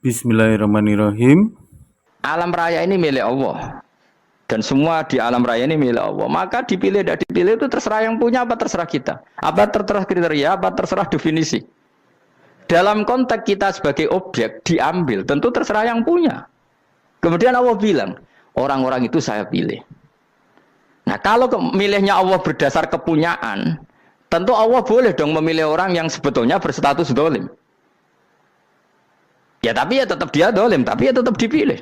Bismillahirrahmanirrahim. Alam raya ini milik Allah. Dan semua di alam raya ini milik Allah. Maka dipilih tidak dipilih itu terserah yang punya apa terserah kita. Apa terserah kriteria, apa terserah definisi. Dalam konteks kita sebagai objek diambil, tentu terserah yang punya. Kemudian Allah bilang, orang-orang itu saya pilih. Nah kalau milihnya Allah berdasar kepunyaan, tentu Allah boleh dong memilih orang yang sebetulnya berstatus dolim. Ya tapi ya tetap dia dolim, tapi ya tetap dipilih.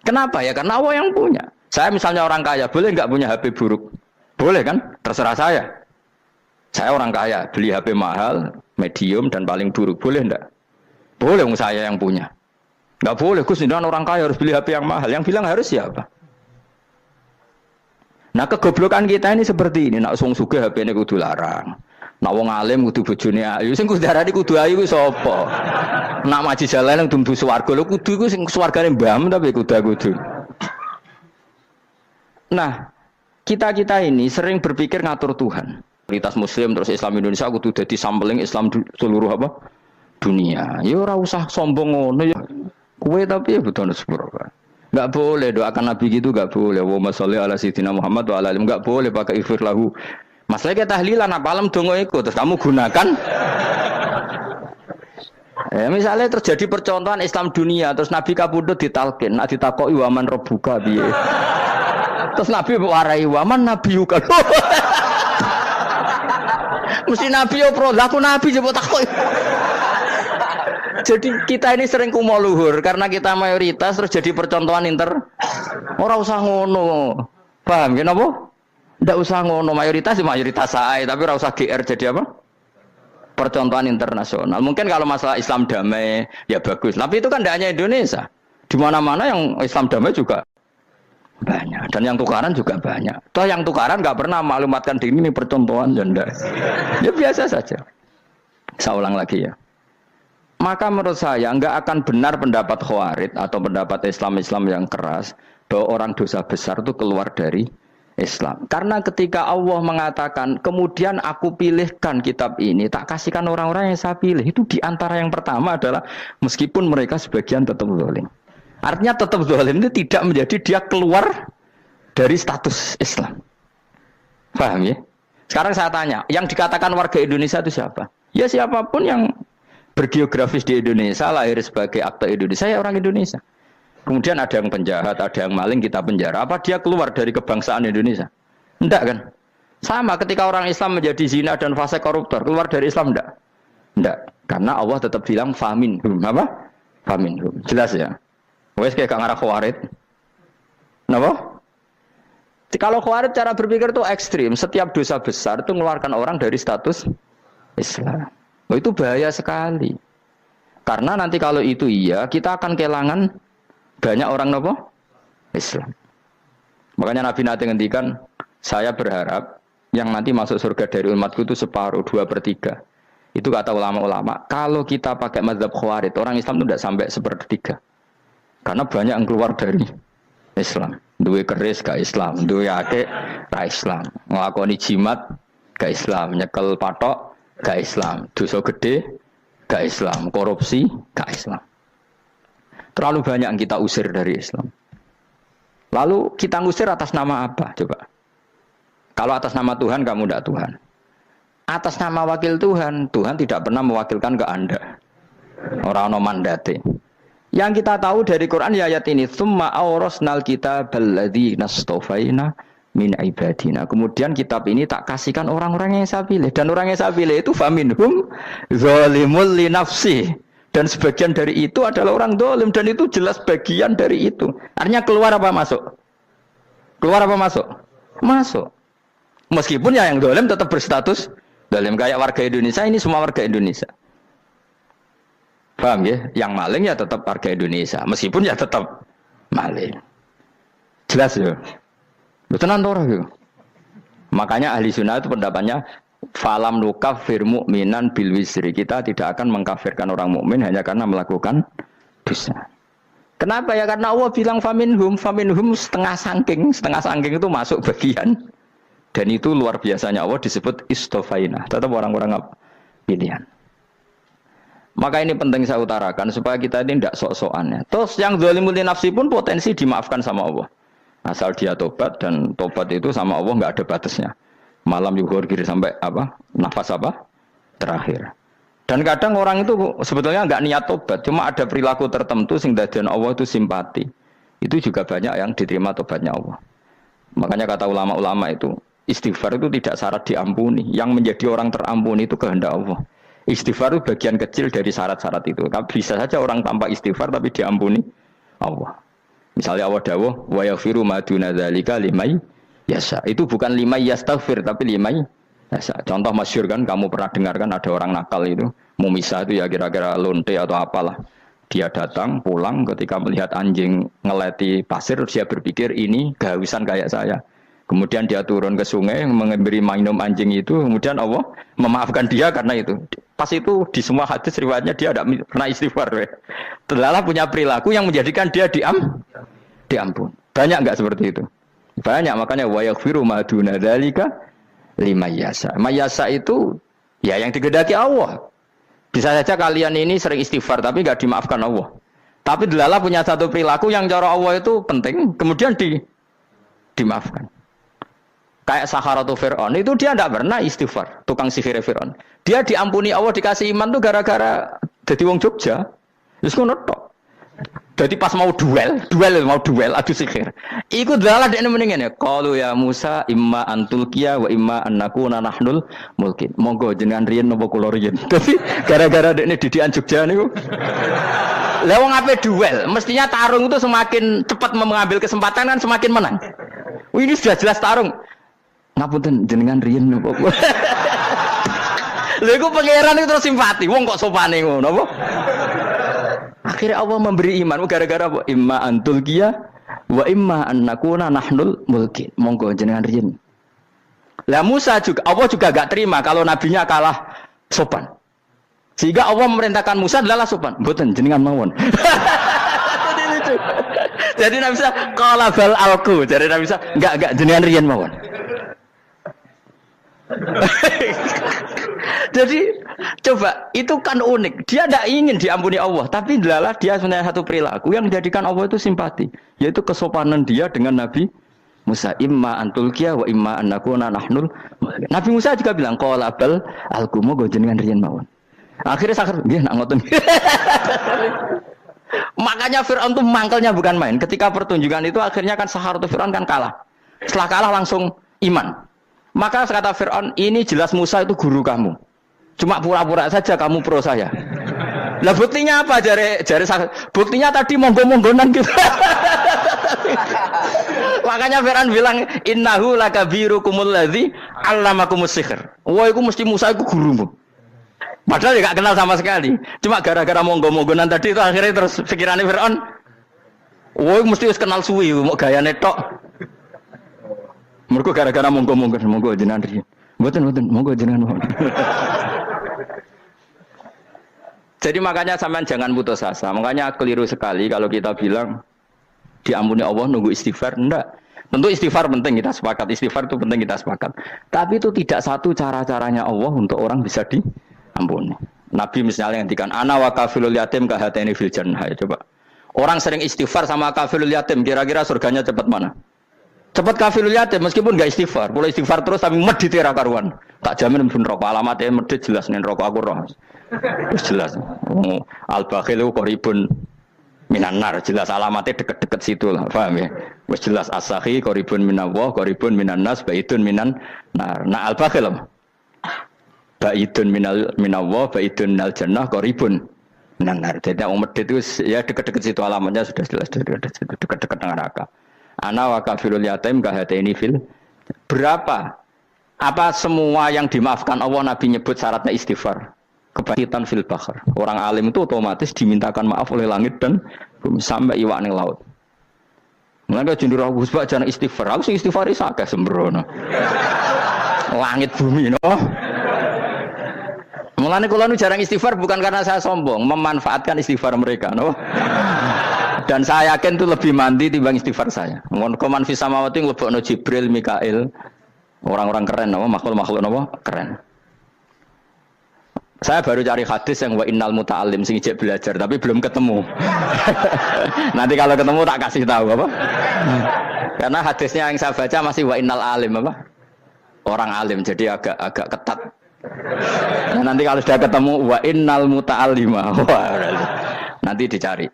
Kenapa ya? Karena Allah yang punya. Saya misalnya orang kaya, boleh nggak punya HP buruk? Boleh kan? Terserah saya. Saya orang kaya, beli HP mahal, medium dan paling buruk. Boleh enggak? Boleh, saya yang punya. Nggak boleh, Gus, orang kaya harus beli HP yang mahal. Yang bilang harus siapa? Nah kegoblokan kita ini seperti ini. Nak sung sugih HP ini kudu larang. Nak wong alim kudu bojone ayu. Sing kudu darani kudu ayu kuwi sapa? Nak maji jalan yang dumbu swarga lho kudu iku sing swargane mbahmu tapi kudu. Nah, kita ini sering berpikir ngatur Tuhan. Prioritas Muslim terus Islam Indonesia kudu dadi sampling Islam seluruh apa? Dunia. Ya ora usah sombong ngono ya. Kowe tapi ya betul sepuro. Enggak boleh doakan Nabi gitu enggak boleh. Wa sholli ala sayyidina Muhammad wa ala alihi enggak boleh pakai ighfir lahu. Masalahnya tahlilan apa alam donga iku terus kamu gunakan. Misalnya terjadi percontohan Islam dunia terus Nabi kapundhut ditalkin, nak ditakoki waman rebuka piye. Terus Nabi warai waman nabiyuka. Mesti Nabi yo pro, lah aku Nabi coba takoki. Jadi kita ini sering kumo luhur karena kita mayoritas terus jadi percontohan ora usah ngono. Paham ya napa? Ndak usah ngono mayoritas saya, tapi ora usah GR jadi apa? Percontohan internasional. Mungkin kalau masalah Islam damai ya bagus. Tapi itu kan tidak hanya Indonesia. Di mana-mana yang Islam damai juga banyak. Dan yang tukaran juga banyak. Toh yang tukaran nggak pernah maklumatkan diri ini percontohan janda. Ya biasa saja. Saya ulang lagi ya. Maka menurut saya nggak akan benar pendapat Khawarij atau pendapat Islam yang keras bahwa orang dosa besar itu keluar dari Islam. Karena ketika Allah mengatakan, kemudian aku pilihkan kitab ini, tak kasihkan orang-orang yang saya pilih. Itu diantara yang pertama adalah meskipun mereka sebagian tetap zalim. Artinya tetap zalim itu tidak menjadi dia keluar dari status Islam. Paham ya? Sekarang saya tanya, yang dikatakan warga Indonesia itu siapa? Ya siapapun yang bergeografis di Indonesia, lahir sebagai akte Indonesia, ya orang Indonesia. Kemudian ada yang penjahat, ada yang maling, kita penjara. Apa dia keluar dari kebangsaan Indonesia? Enggak kan? Sama ketika orang Islam menjadi zina dan fase koruptor, keluar dari Islam enggak? Enggak. Karena Allah tetap bilang faminhum. Apa? Faminhum. Jelas ya? Wes kayak ngarah Khawarij. Kenapa? Kalau Khawarij cara berpikir itu ekstrim. Setiap dosa besar itu mengeluarkan orang dari status Islam. Oh, itu bahaya sekali. Karena nanti kalau itu iya, kita akan kehilangan banyak orang nopo Islam. Makanya Nabi nanti ngendikan, saya berharap yang nanti masuk surga dari umatku itu separuh, 2/3. Itu kata ulama-ulama. Kalau kita pakai mazhab Khawarij, orang Islam itu tidak sampai 1/3. Karena banyak yang keluar dari Islam. Duwe keris ke Islam, duwe akeh ra Islam, nglakoni jimat ke Islam, nyekel patok ke Islam, dosa gede ke Islam, korupsi ke Islam. Terlalu banyak yang kita usir dari Islam. Lalu kita ngusir atas nama apa? Coba. Kalau atas nama Tuhan, kamu tidak Tuhan. Atas nama wakil Tuhan, Tuhan tidak pernah mewakilkan ke Anda. Orang-orang mandate. Yang kita tahu dari Quran ya ayat ini, tsumma awrasnal kitabal ladzina astafaina min ibadina. Kemudian kitab ini tak kasihkan orang-orang yang saya pilih. Dan orang yang saya pilih itu faminhum zalimul li nafsi. Dan sebagian dari itu adalah orang dolim. Dan itu jelas bagian dari itu. Artinya keluar apa masuk? Keluar apa masuk? Masuk. Meskipun ya yang dolim tetap berstatus dolim. Kayak warga Indonesia, ini semua warga Indonesia. Paham ya? Yang maling ya tetap warga Indonesia. Meskipun ya tetap maling. Jelas ya? Betul ya? Makanya ahli sunnah itu pendapatnya falam nukafir mu'minan bil wisri. Kita tidak akan mengkafirkan orang mukmin hanya karena melakukan dosa. Kenapa ya? Karena Allah bilang faminhum setengah sangking itu masuk bagian. Dan itu luar biasanya Allah disebut istofaina. Tetap orang-orang pilihan. Maka ini penting saya utarakan supaya kita ini tidak sok-sokan ya. Terus yang zalimul nafsi pun potensi dimaafkan sama Allah. Asal dia tobat, dan tobat itu sama Allah nggak ada batasnya. Malam yuhur kiri sampai apa? Nafas apa? Terakhir. Dan kadang orang itu sebetulnya nggak niat tobat, cuma ada perilaku tertentu sehingga dan Allah itu simpati. Itu juga banyak yang diterima tobatnya Allah. Makanya kata ulama-ulama itu, istighfar itu tidak syarat diampuni. Yang menjadi orang terampuni itu kehendak Allah. Istighfar itu bagian kecil dari syarat-syarat itu. Bisa saja orang tanpa istighfar tapi diampuni Allah. Misalnya Allah dawuh, wa yaghfiru ma duna dzalika liman yasha. Itu bukan liman yastaghfir tapi liman yasha. Contoh masyhur kan, kamu pernah dengar kan ada orang nakal itu, mau misah itu ya kira-kira lonte atau apalah. Dia datang pulang ketika melihat anjing ngeleti pasir, dia berpikir ini kehausan kayak saya. Kemudian dia turun ke sungai memberi minum anjing itu, kemudian Allah memaafkan dia karena itu. Pas itu di semua hadis riwayatnya dia tidak pernah istighfar. Telah punya perilaku yang menjadikan dia diampun. Banyak enggak seperti itu? Banyak, makanya wa yaghfiru ma duna dzalika liman yasha. Mayasa itu ya yang digedaki Allah. Bisa saja kalian ini sering istighfar tapi enggak dimaafkan Allah. Tapi delala punya satu perilaku yang cara Allah itu penting, kemudian dimaafkan. Kayak Saharatu Fir'aun, itu dia tidak pernah istighfar, tukang sihir Fir'aun. Dia diampuni Allah, dikasih iman tuh gara-gara jadi wong Jogja. Terus ngono tok. Jadi pas mau duel adu sihir. Iku dalah dekne mendingan ya. Qalu ya Musa imma antulqiya wa imma annakuna nahnul mulkin. Monggo jenengan riyen napa kula riyen. Dadi gara-gara dekne didikan Jogja niku. Lah wong ape duel, mestinya tarung itu semakin cepat mengambil kesempatan kan semakin menang. Ini sudah jelas tarung. Ngapunten jenengan riyen napa. Lha iku pangeran itu terus simpati. Wong kok sopane ngono apa? Akhirnya Allah memberi iman gara-gara apa? Imma antulqiya wa imma annakuna nahnul mulkin. Monggo jenengan riyen. Lah Musa juga Allah juga enggak terima kalau nabinya kalah sopan. Sehingga Allah memerintahkan Musa adalah sopan. Mboten jenengan mawon. Jadi Nabi Musa qala bal alqu. Jadi Nabi Musa enggak jenengan riyen mawon. Jadi coba itu kan unik. Dia tidak ingin diampuni Allah, tapi adalah dia sebenarnya satu perilaku yang menjadikan Allah itu simpati, yaitu kesopanan dia dengan Nabi Musa. Imma antulqiya wa imma annakuna nahnul. Nabi Musa juga bilang qala bal alqu monggo jenengan riyen mawon. Akhirnya sakar nggih nak ngoten. Makanya Fir'aun itu mangkelnya bukan main. Ketika pertunjukan itu akhirnya kan Saharatu Fir'aun kan kalah. Setelah kalah langsung iman. Maka kata Fir'aun, ini jelas Musa itu guru kamu. Cuma pura-pura saja kamu pro saya. Lah buktinya apa? Jare buktinya tadi monggo-monggonan gitu. Makanya Fir'aun bilang, innahu lakabirukumul ladzi 'allamakumus sihr. Wah, itu mesti Musa itu gurumu. Padahal dia enggak kenal sama sekali. Cuma gara-gara monggo-monggonan tadi itu akhirnya terus pikirannya Fir'aun, wah, mesti wis kenal suwi, mau gayane tok. Mergo gara-gara monggo jenengan riyen. Mboten monggo jenengan mawon. Jadi makanya sampean jangan putus asa. Makanya keliru sekali kalau kita bilang diampuni Allah nunggu istighfar. Enggak. Tentu istighfar penting, kita sepakat. Istighfar itu penting, kita sepakat. Tapi itu tidak satu cara-caranya Allah untuk orang bisa diampuni. Nabi misalnya ngendikan ana wa kafilul yatim kahataini fil jannah. Coba. Orang sering istighfar sama kafilul yatim, kira-kira surganya cepat mana? Cepat kafirul yatim meskipun enggak istighfar. Kalau istighfar terus tapi medit ra karuan. Tak jamin pun rokok alamatnya medit jelas nen rokok aku roh. Terus jelas. Al-bakhilu qaribun minan nar, jelas alamatnya deket-deket situ lah, paham ya? Wis jelas as-sakhi qaribun minallah, qaribun minan nas, baidun minan nar. Nah al-bakhil baidun minallah, baidun minal jannah, qaribun minan nar. Jadi yang medit itu ya deket-deket situ alamatnya sudah jelas deket-deket neraka. Ana wa kafirul yatim kahataini fil. Berapa? Apa semua yang dimaafkan Allah Nabi nyebut syaratnya istighfar? Kebakitan fil bahr. Orang alim itu otomatis dimintakan maaf oleh langit dan bumi sampai iwak ning laut. Mulane jendur aku sebab jangan istighfar. Aku sing istighfar is akeh sembrono. Langit bumi no. Mulane kula nu jarang istighfar bukan karena saya sombong, memanfaatkan istighfar mereka no. Dan saya yakin itu lebih mandi timbang istighfar saya. Koman fi samawati nglebokno Jibril, Mikail. Orang-orang keren apa makhluk-makhluk apa? Keren. Saya baru cari hadis yang wa innal muta'allim sing ijek belajar tapi belum ketemu. Nanti kalau ketemu tak kasih tahu apa? Karena hadisnya yang saya baca masih wa innal alim apa? Orang alim jadi agak ketat. Nah, nanti kalau sudah ketemu wa innal muta'allima. Wah, nanti dicari.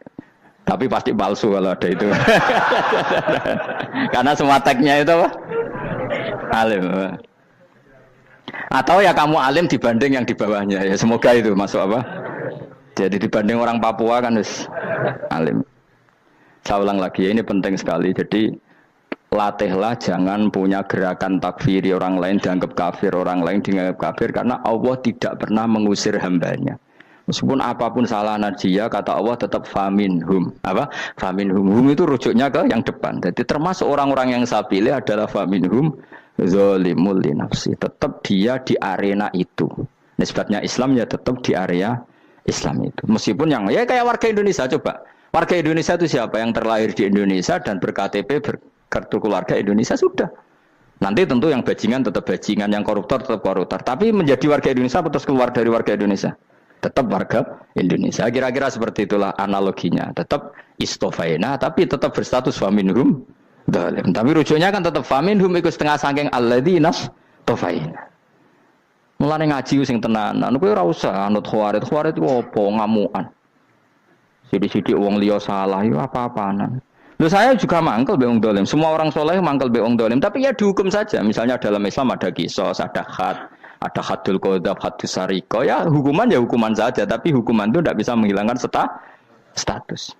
Tapi pasti palsu kalau ada itu. Karena semua tagnya itu apa? Alim. Atau ya kamu alim dibanding yang di bawahnya ya semoga itu masuk apa? Jadi dibanding orang Papua kan harus alim. Saya ulang lagi ya, ini penting sekali. Jadi latihlah jangan punya gerakan takfiri orang lain dianggap kafir, orang lain dianggap kafir karena Allah tidak pernah mengusir hambanya. Meskipun apapun salah najiyah kata Allah tetap faminhum. Apa? Faminhum. Hum itu rujuknya ke yang depan. Jadi termasuk orang-orang yang saya pilih adalah faminhum zalimul li nafsi. Tetap dia di arena itu. Nisbatnya Islam ya tetap di area Islam itu. Meskipun yang ya kayak warga Indonesia coba. Warga Indonesia itu siapa yang terlahir di Indonesia dan berKTP berkartu keluarga Indonesia sudah. Nanti tentu yang bajingan tetap bajingan, yang koruptor tetap koruptor. Tapi menjadi warga Indonesia terus keluar dari warga Indonesia. Tetap warga Indonesia. Kira-kira seperti itulah analoginya. Tetap istofaina tapi tetap berstatus faminhum zalim. Tapi rujuknya kan tetap faminhum ikut setengah saking alladzinas tofaina. Mulane ngaji sing tenanan kowe ora usah anut khawarit. Khawarit ku opo ngamukan. Sithik-sithik wong liya salah yo apa-apaan. Loh saya juga mangkel be wong zalim. Semua orang soleh mangkel be wong zalim, tapi ya dihukum saja. Misalnya dalam Islam ada qisas, ada had, ada hadul qadzaf, hadus sariko. Ya hukuman saja, tapi hukuman itu tidak bisa menghilangkan status.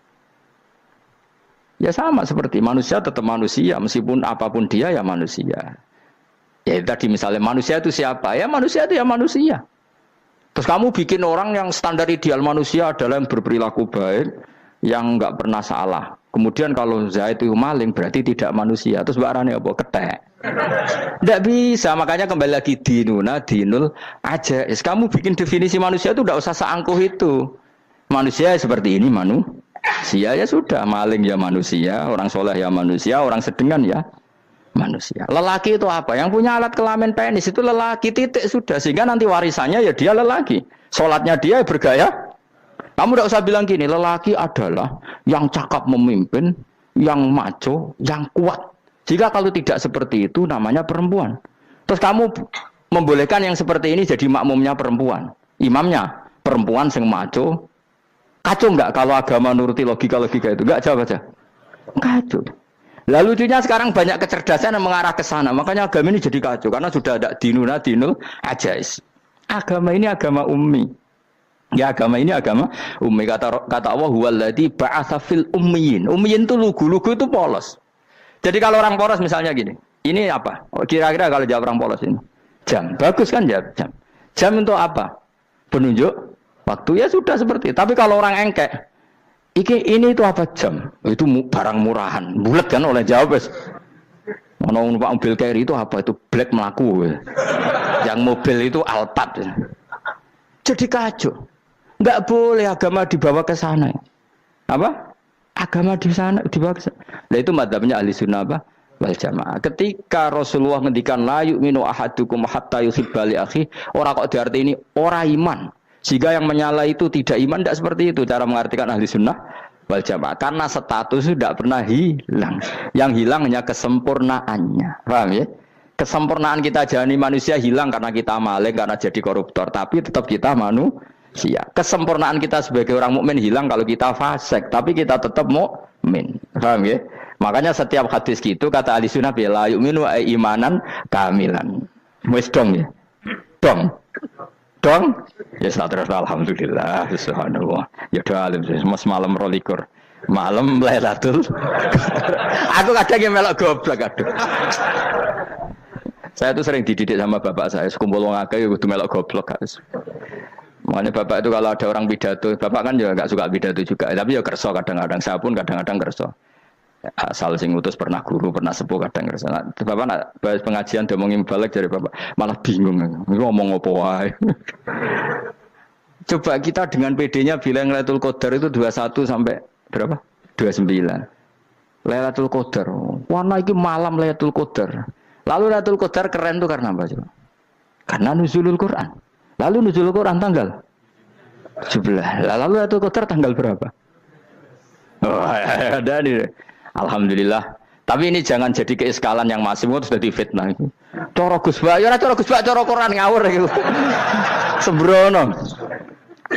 Ya sama seperti manusia tetap manusia, meskipun apapun dia ya manusia. Ya tadi misalnya manusia itu siapa? Ya manusia itu ya manusia. Terus kamu bikin orang yang standar ideal manusia adalah yang berperilaku baik, yang enggak pernah salah. Kemudian kalau Zaid itu maling berarti tidak manusia. Terus barane apa? Ketek. Tidak bisa, makanya kembali lagi dinul aja. Kamu bikin definisi manusia itu tidak usah seangkuh itu. Manusia seperti ini manusia ya sudah, maling ya manusia, orang soleh ya manusia, orang sedengan ya manusia. Lelaki itu apa? Yang punya alat kelamin penis itu lelaki titik sudah. Sehingga nanti warisannya ya dia lelaki. Sholatnya dia bergaya. Kamu tidak usah bilang gini, lelaki adalah yang cakap memimpin, yang maco, yang kuat. Jika kalau tidak seperti itu namanya perempuan. Terus kamu membolehkan yang seperti ini jadi makmumnya perempuan. Imamnya perempuan sing maco. Kacau enggak kalau agama nuruti logika-logika itu? Enggak, jawab aja. Kacau. Lalu lucunya sekarang banyak kecerdasan yang mengarah ke sana. Makanya agama ini jadi kacau. Karena sudah ada dinul ajais. Agama ini agama ummi. Ya agama ini agama ummi. Kata Allah, huwaladzi ba'atsa fil ummiyin. Ummiyin itu lugu itu polos. Jadi kalau orang polos misalnya gini. Ini apa? Kira-kira kalau jawab orang polos ini. Jam. Bagus kan jawab jam. Jam untuk apa? Penunjuk waktu ya sudah seperti itu. Tapi kalau orang engkek. Ini itu apa jam? Itu barang murahan. Bulat kan oleh jawab. Mana numpak mobil carry itu apa? Itu black melaku. Yang mobil itu Alphard. Jadi kacau. Enggak boleh agama dibawa ke sana. Apa? Agama di sana dibawa ke sana. Nah itu madzhabnya ahli sunnah apa? Wal jamaah. Ketika Rasulullah ngendikan la yu'minu ahadukum hatta yuhibba li akhi, ora kok diarti ini ora iman. Jika yang menyala itu tidak iman, tidak seperti itu cara mengartikan ahli sunnah wal jamaah. Karena status itu tidak pernah hilang. Yang hilang hanya kesempurnaannya. Paham ya? Kesempurnaan kita jadi manusia hilang karena kita maling, karena jadi koruptor. Tapi tetap kita manusia. Kesempurnaan kita sebagai orang mukmin hilang kalau kita fasik. Tapi kita tetap mukmin. Paham ya? Makanya setiap hadis gitu kata ahli sunnah la yu'minu imanan kamilan. Wis dong ya? Dong? Ya terus alhamdulillah subhanallah. Ya doa alim mas malam rolikur. Malam Lailatul. Aku kadang yang melok goblok aduh. Saya tuh sering dididik sama bapak saya, sekumpul wong akeh kudu melok goblok guys. Makanya bapak itu kalau ada orang pidato, bapak kan juga enggak suka pidato juga, tapi ya kerso kadang-kadang, saya pun kadang-kadang kerso. Asal sing ngutus pernah guru, pernah sepuh kadang kerso. Nah, bapak nak bahas pengajian diomongin balik dari bapak, malah bingung. Ngomong apa wae. Coba kita dengan PD-nya bilang Lailatul Qadar itu 21 sampai berapa? 29. Lailatul Qadar. Warna iki malam Lailatul Qadar. Lalu Lailatul Qadar keren tuh karena apa coba? Karena nuzulul Quran. Lalu nuzul Quran tanggal 17. Lalu Lailatul Qadar tanggal berapa? Oh, ada nih. Alhamdulillah. Tapi ini jangan jadi keiskalan yang masih sudah difitnah itu. Cara Gus Bak, ya cara Gus Bak, cara Quran ngawur gitu. Sembrono.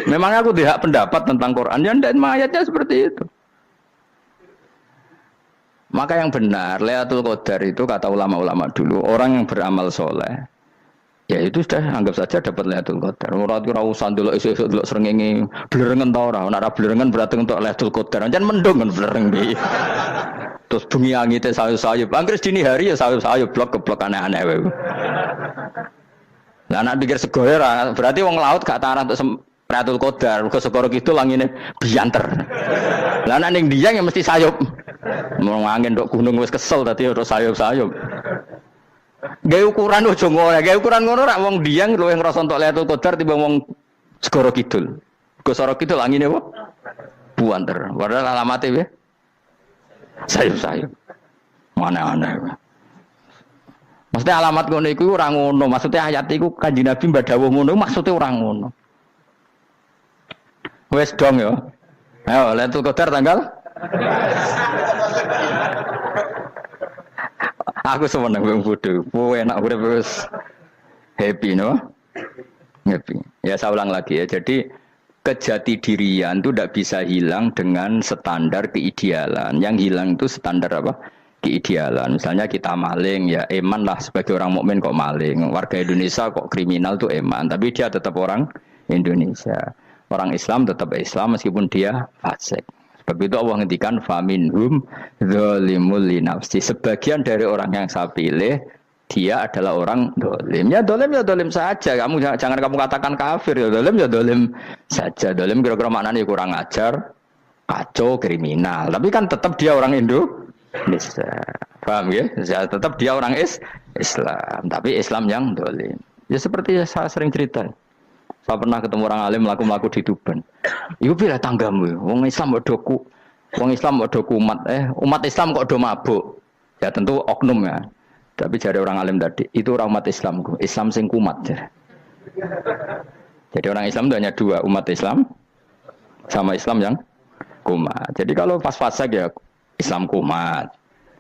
Memang aku tidak pendapat tentang Quran, ya dan ayatnya seperti itu. Maka yang benar, Lailatul Qadar itu kata ulama-ulama dulu, orang yang beramal soleh, ya itu sudah anggap saja dapat Lailatul Qadar. Ora usah ndelok esuk-esuk ndelok srengenge blerengen ta ora. Nek ora blerengen berarti untuk Lailatul Qadar. Jan mendung kan blereng iki. Terus bengi angite sayup-sayup. Anggere dini hari ya sayup-sayup blok-blok aneh-aneh wae. Lah nek pikir sego ora, berarti wong laut gak tarah untuk Lailatul Qadar. Mergo segoro kidul langine bianter. Lah nek ning Dieng ya mesti sayup. Mau angin ndok gunung wis kesel dadi ora sayup-sayup. Gawe ukuran ojo ngono, gawe ukuran ngono rak wong Dieng luwih ngrasa entuk Lailatul Qadar timbang wong Segoro Kidul. Segoro Kidul angine apa? Buanter. Padahal alamate piye? Sayup-sayup. Mana-mana. Maksudnya alamat ngono iku ora ngono, maksudnya ayat iku Kanjeng Nabi mbadhawuh ngono, maksudnya ora ngono. Wes dong ya. Ayo Lailatul Qadar tanggal aku seneng wong bodho. Kowe enak urip wis happy no? Happy. Ya saya ulang lagi ya. Jadi kejati dirian itu tidak bisa hilang dengan standar keidealan. Yang hilang itu standar apa? Keidealan. Misalnya kita maling ya eman lah sebagai orang mukmin kok maling. Warga Indonesia kok kriminal tuh eman, tapi dia tetap orang Indonesia. Orang Islam tetap Islam meskipun dia fasik. Sebab itu Allah ngendikan faminhum zalimul linafsi. Sebagian dari orang yang saya pilih dia adalah orang dolim. Ya dolim saja. Kamu jangan kamu katakan kafir ya dolim saja. Dolim kira-kira maknanya kurang ajar, kacau, kriminal. Tapi kan tetap dia orang Indonesia. Paham ya? Tetap dia orang Islam. Tapi Islam yang dolim. Ya seperti saya sering cerita. Saya pernah ketemu orang alim melaku di Tuban. Iku pilih tanggamu. Wong Islam bodohku. Wong Islam bodohku umat Islam kok do mabuk. Ya tentu oknum ya. Tapi jari orang alim tadi, itu orang umat Islamku. Islam sing kumat. Jadi orang Islam itu hanya dua, umat Islam sama Islam yang kumat. Jadi kalau pas fasik ya Islam kumat.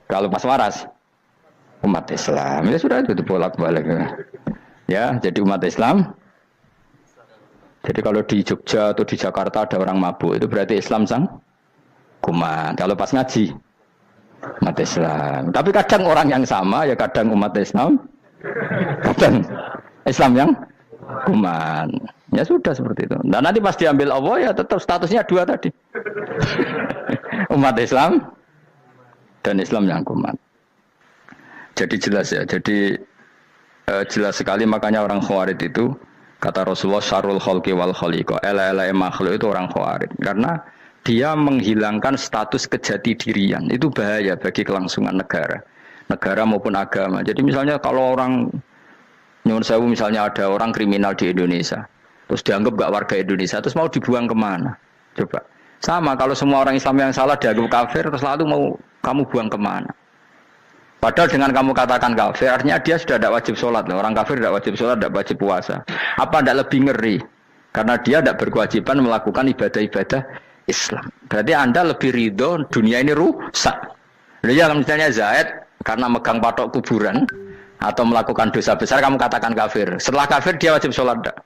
Kalau pas waras umat Islam. Ya sudah itu bolak-balik. Ya, jadi umat Islam. Jadi kalau di Jogja atau di Jakarta ada orang mabuk, itu berarti Islam sang kumat. Kalau pas ngaji, umat Islam. Tapi kadang orang yang sama, ya kadang umat Islam, kadang Islam yang kumat. Ya sudah seperti itu. Dan nanti pas diambil Allah, ya tetap statusnya dua tadi. Umat Islam dan Islam yang kumat. Jadi jelas ya. Jadi jelas sekali makanya orang Khawarij itu kata Rasulullah syarrul khalqi wal khaliqa. Ela-ela makhluk itu orang Khawarij. Karena dia menghilangkan status kejati dirian. Itu bahaya bagi kelangsungan negara. Negara maupun agama. Jadi misalnya kalau orang nyuwun sewu misalnya ada orang kriminal di Indonesia. Terus dianggap gak warga Indonesia. Terus mau dibuang kemana? Coba. Sama kalau semua orang Islam yang salah dianggap kafir. Terus lalu mau kamu buang kemana? Padahal dengan kamu katakan kafir, artinya dia sudah tidak wajib sholat. Orang kafir tidak wajib sholat, tidak wajib puasa. Apa tidak lebih ngeri? Karena dia tidak berkewajiban melakukan ibadah-ibadah Islam. Berarti Anda lebih ridho dunia ini rusak. Ya misalnya Zaid, karena megang patok kuburan, atau melakukan dosa besar, kamu katakan kafir. Setelah kafir, dia wajib sholat tidak?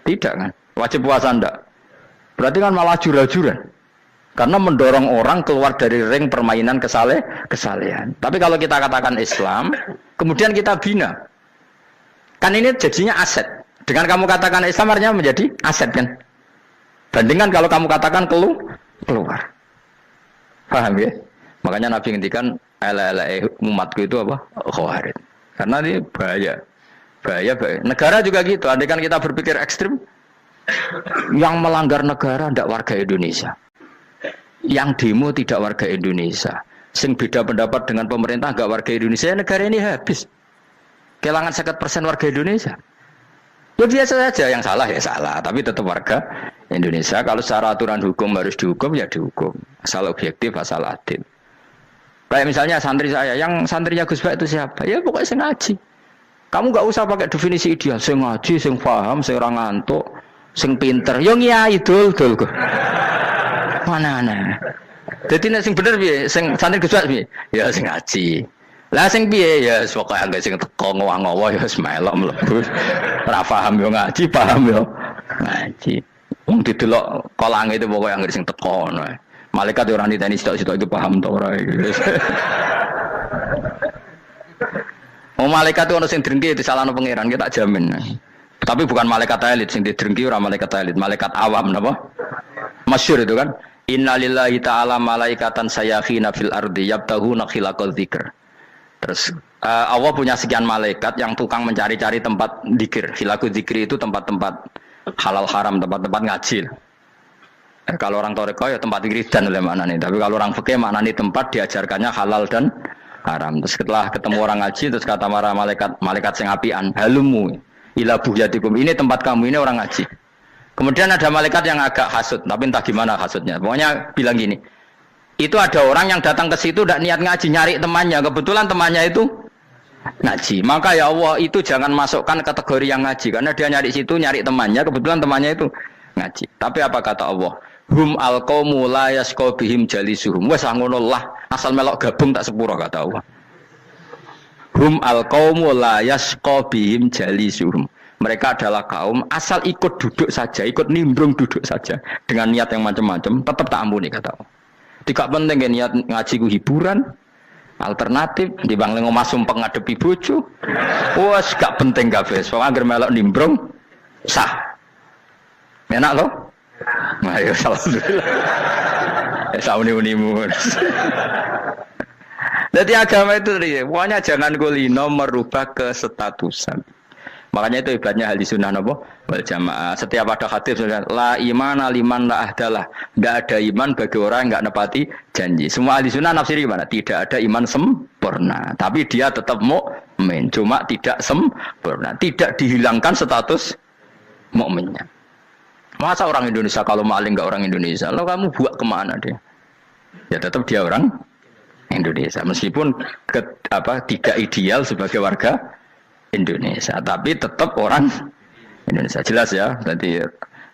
Tidak kan? Wajib puasa tidak? Berarti kan malah jura-jura. Karena mendorong orang keluar dari ring permainan kesalehan. Tapi kalau kita katakan Islam, kemudian kita bina. Kan ini jadinya aset. Dengan kamu katakan Islam artinya menjadi aset kan. Bandingkan kalau kamu katakan keluar. Paham ya? Makanya Nabi ngendikan ala umatku itu apa? Khawarij. Karena ini bahaya. Bahaya. Negara juga gitu. Andaikan kita berpikir ekstrim, yang melanggar negara tidak warga Indonesia. Yang demo tidak warga Indonesia. Sing beda pendapat dengan pemerintah enggak warga Indonesia, negara ini habis. Kehilangan 50% warga Indonesia. Ya biasa saja, yang salah ya salah, tapi tetap warga Indonesia. Kalau secara aturan hukum harus dihukum ya dihukum. Asal objektif, asal adil. Kayak misalnya santri saya, yang santrinya Gus Bak itu siapa? Ya pokoknya saya ngaji. Kamu nggak usah pakai definisi ideal, sing ngaji, sing paham, sing ora ngantuk, sing pinter. Yo ngiyai dul kok. Mana. Dadi nek sing bener piye? Sing santri geswat piye? Ya sing ngaji. Lah sing piye? Ya pokoke anggere sing teko ngowah-ngowah ya wis melok mlebu. Ora paham yo ngaji, paham yo ngaji. Wong didelok kolange itu pokoke anggere sing teko ngono. Malaikat ora niteni sitok-sitok itu paham ta ora iki. Malaikat itu ono sing drengki disalahno pangeran, kita tak jamin. Tapi bukan malaikat elit sing didrengki, ora malaikat elit, malaikat awam napa? Masyhur itu kan. Innalillahi ta'ala malaikatan sayakhina fil ardi yabtahuna khilaqal dzikr. Terus Allah punya sekian malaikat yang tukang mencari-cari tempat dzikir. Khilaqul dzikri itu tempat-tempat halal haram, tempat-tempat ngaji. Kalau orang toreko ya tempat wiridan oleh maknanya. Tapi kalau orang fikih maknanya tempat diajarkannya halal dan haram. Terus setelah ketemu orang ngaji terus kata para malaikat sing apian, halumu ila buhyatikum. Ini tempat kamu, ini orang ngaji. Kemudian ada malaikat yang agak hasud, tapi entah gimana hasudnya. Pokoknya bilang gini, itu ada orang yang datang ke situ tidak niat ngaji, nyari temannya. Kebetulan temannya itu ngaji. Maka ya Allah itu jangan masukkan kategori yang ngaji, karena dia nyari situ nyari temannya. Kebetulan temannya itu ngaji. Tapi apa kata Allah? Hum alqaumu la yasqa bihim jalisuhum. Wes ngono lah, asal melok gabung tak sepuro kata Allah. Hum alqaumu la yasqa bihim jalisuhum. Mereka adalah kaum asal ikut duduk saja, ikut nimbrung duduk saja dengan niat yang macam-macam, tetap tak ampuni kata Allah. Tidak penting kan niat ngaji ku hiburan, alternatif, dibanding ngomong sumpah ngadepi bojo. Wes gak penting kabeh. Soale anggere melok nimbrung sah. Enak loh? Nah, ya alhamdulillah. Sauni-unimu. Jadi agama itu pokoknya jangan kulino merubah kesestatusan. Makanya itu hebatnya ahli sunnah napa wal jamaah. Setiap ada hadis la imana liman la ahdalah. Enggak ada iman bagi orang yang enggak nepati janji. Semua ahli sunnah nafsiri gimana? Tidak ada iman sempurna, tapi dia tetap mukmin, cuma tidak sempurna. Tidak dihilangkan status mukminnya. Masa orang Indonesia kalau maling enggak orang Indonesia? Lalu kamu buat kemana dia? Ya tetap dia orang Indonesia meskipun tidak ideal sebagai warga Indonesia, tapi tetap orang Indonesia. Jelas ya. Tadi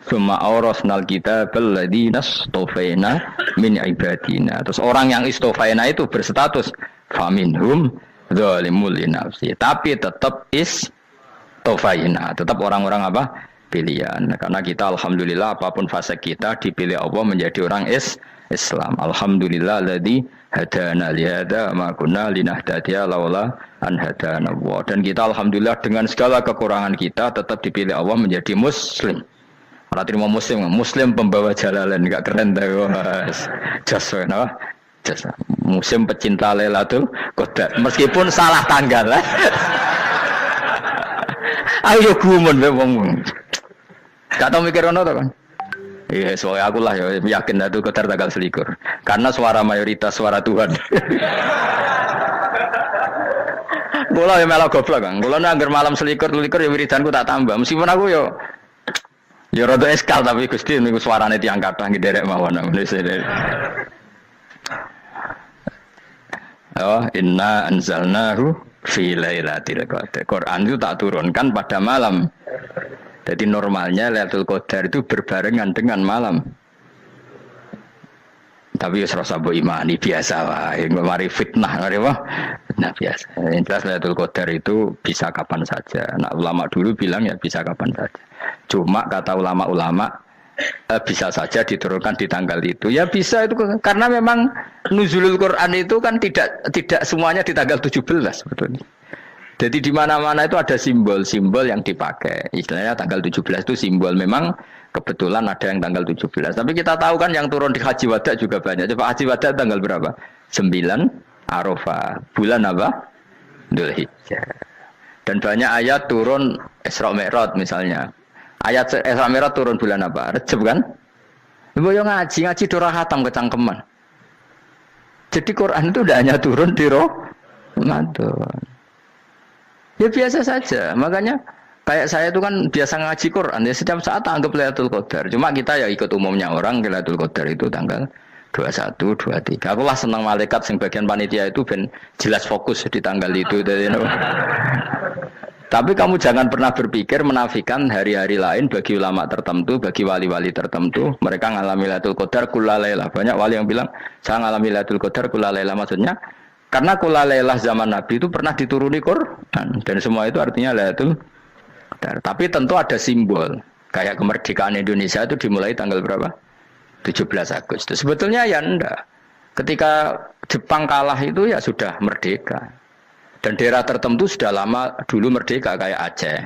summa awrasnal kitabal ladzina istofaina min ibadina. Terus orang yang istofaina itu berstatus faminhum zalimul linafsi. Tapi tetap istofaina, tetap orang-orang apa? Pilihan. Karena kita alhamdulillah apapun fase kita dipilih Allah menjadi orang Islam. Alhamdulillah alladzi hadana li hada ma kunna linahtadiya laula an hadana Allah. Dan kita alhamdulillah dengan segala kekurangan kita tetap dipilih Allah menjadi muslim. Ora terima muslim pembawa jalalan, enggak keren ta Mas. Jasa no. Jasa. Muslim pecinta Lailatul Qadar. Meskipun salah tanggal. Ayo gumun wae wong. Gak tau mikir ono to kan. Iya, soalnya aku lah ya yakin itu Qadar tanggal 21. Karena suara mayoritas suara Tuhan. Kula ya melok goblok kan. Kula nek anggar malam 21 ya wiridanku tak tambah. Meskipun aku ya rada eskal tapi Gusti niku suarane tiyang kathah nderek mawon. Oh, inna anzalnahu fi lailatul qadar. Quran itu tak turunkan pada malam. Jadi normalnya Lailatul Qadar itu berbarengan dengan malam. Tapi ya serasa bu imani biasa lah. Mari fitnah, mari wah. Nah biasa. Yang jelas Lailatul Qadar itu bisa kapan saja. Nah ulama dulu bilang ya bisa kapan saja. Cuma kata ulama-ulama bisa saja diturunkan di tanggal itu. Ya bisa itu karena memang nuzulul Quran itu kan tidak semuanya di tanggal 17 sebetulnya. Jadi di mana-mana itu ada simbol-simbol yang dipakai. Istilahnya tanggal 17 itu simbol. Memang kebetulan ada yang tanggal 17. Tapi kita tahu kan yang turun di Haji Wada juga banyak. Coba Haji Wada tanggal berapa? 9 Arafah. Bulan apa? Dzulhijjah. Dan banyak ayat turun Isra Mi'raj misalnya. Ayat Isra Mi'raj turun bulan apa? Rejab kan? Ibu yang ngaji dorah hatam kecangkeman. Jadi Quran itu tidak hanya turun di Ramadan. Ya biasa saja, makanya kayak saya itu kan biasa ngaji Quran ya setiap saat anggap Lailatul Qadar. Cuma kita ya ikut umumnya orang Lailatul Qadar itu tanggal 21, 23. Aku lah senang malaikat sing bagian panitia itu ben jelas fokus di tanggal itu. Tapi kamu jangan pernah berpikir menafikan hari-hari lain bagi ulama tertentu, bagi wali-wali tertentu. Mereka ngalami Lailatul Qadar kullailah. Banyak wali yang bilang, saya ngalami Lailatul Qadar kullailah. Maksudnya, karena kullailah zaman Nabi itu pernah dituruni Quran. Dan semua itu artinya Lailatul Qadar. Tapi tentu ada simbol. Kayak kemerdekaan Indonesia itu dimulai tanggal berapa? 17 Agustus. Sebetulnya ya enggak. Ketika Jepang kalah itu ya sudah merdeka. Dan daerah tertentu sudah lama dulu merdeka kayak Aceh.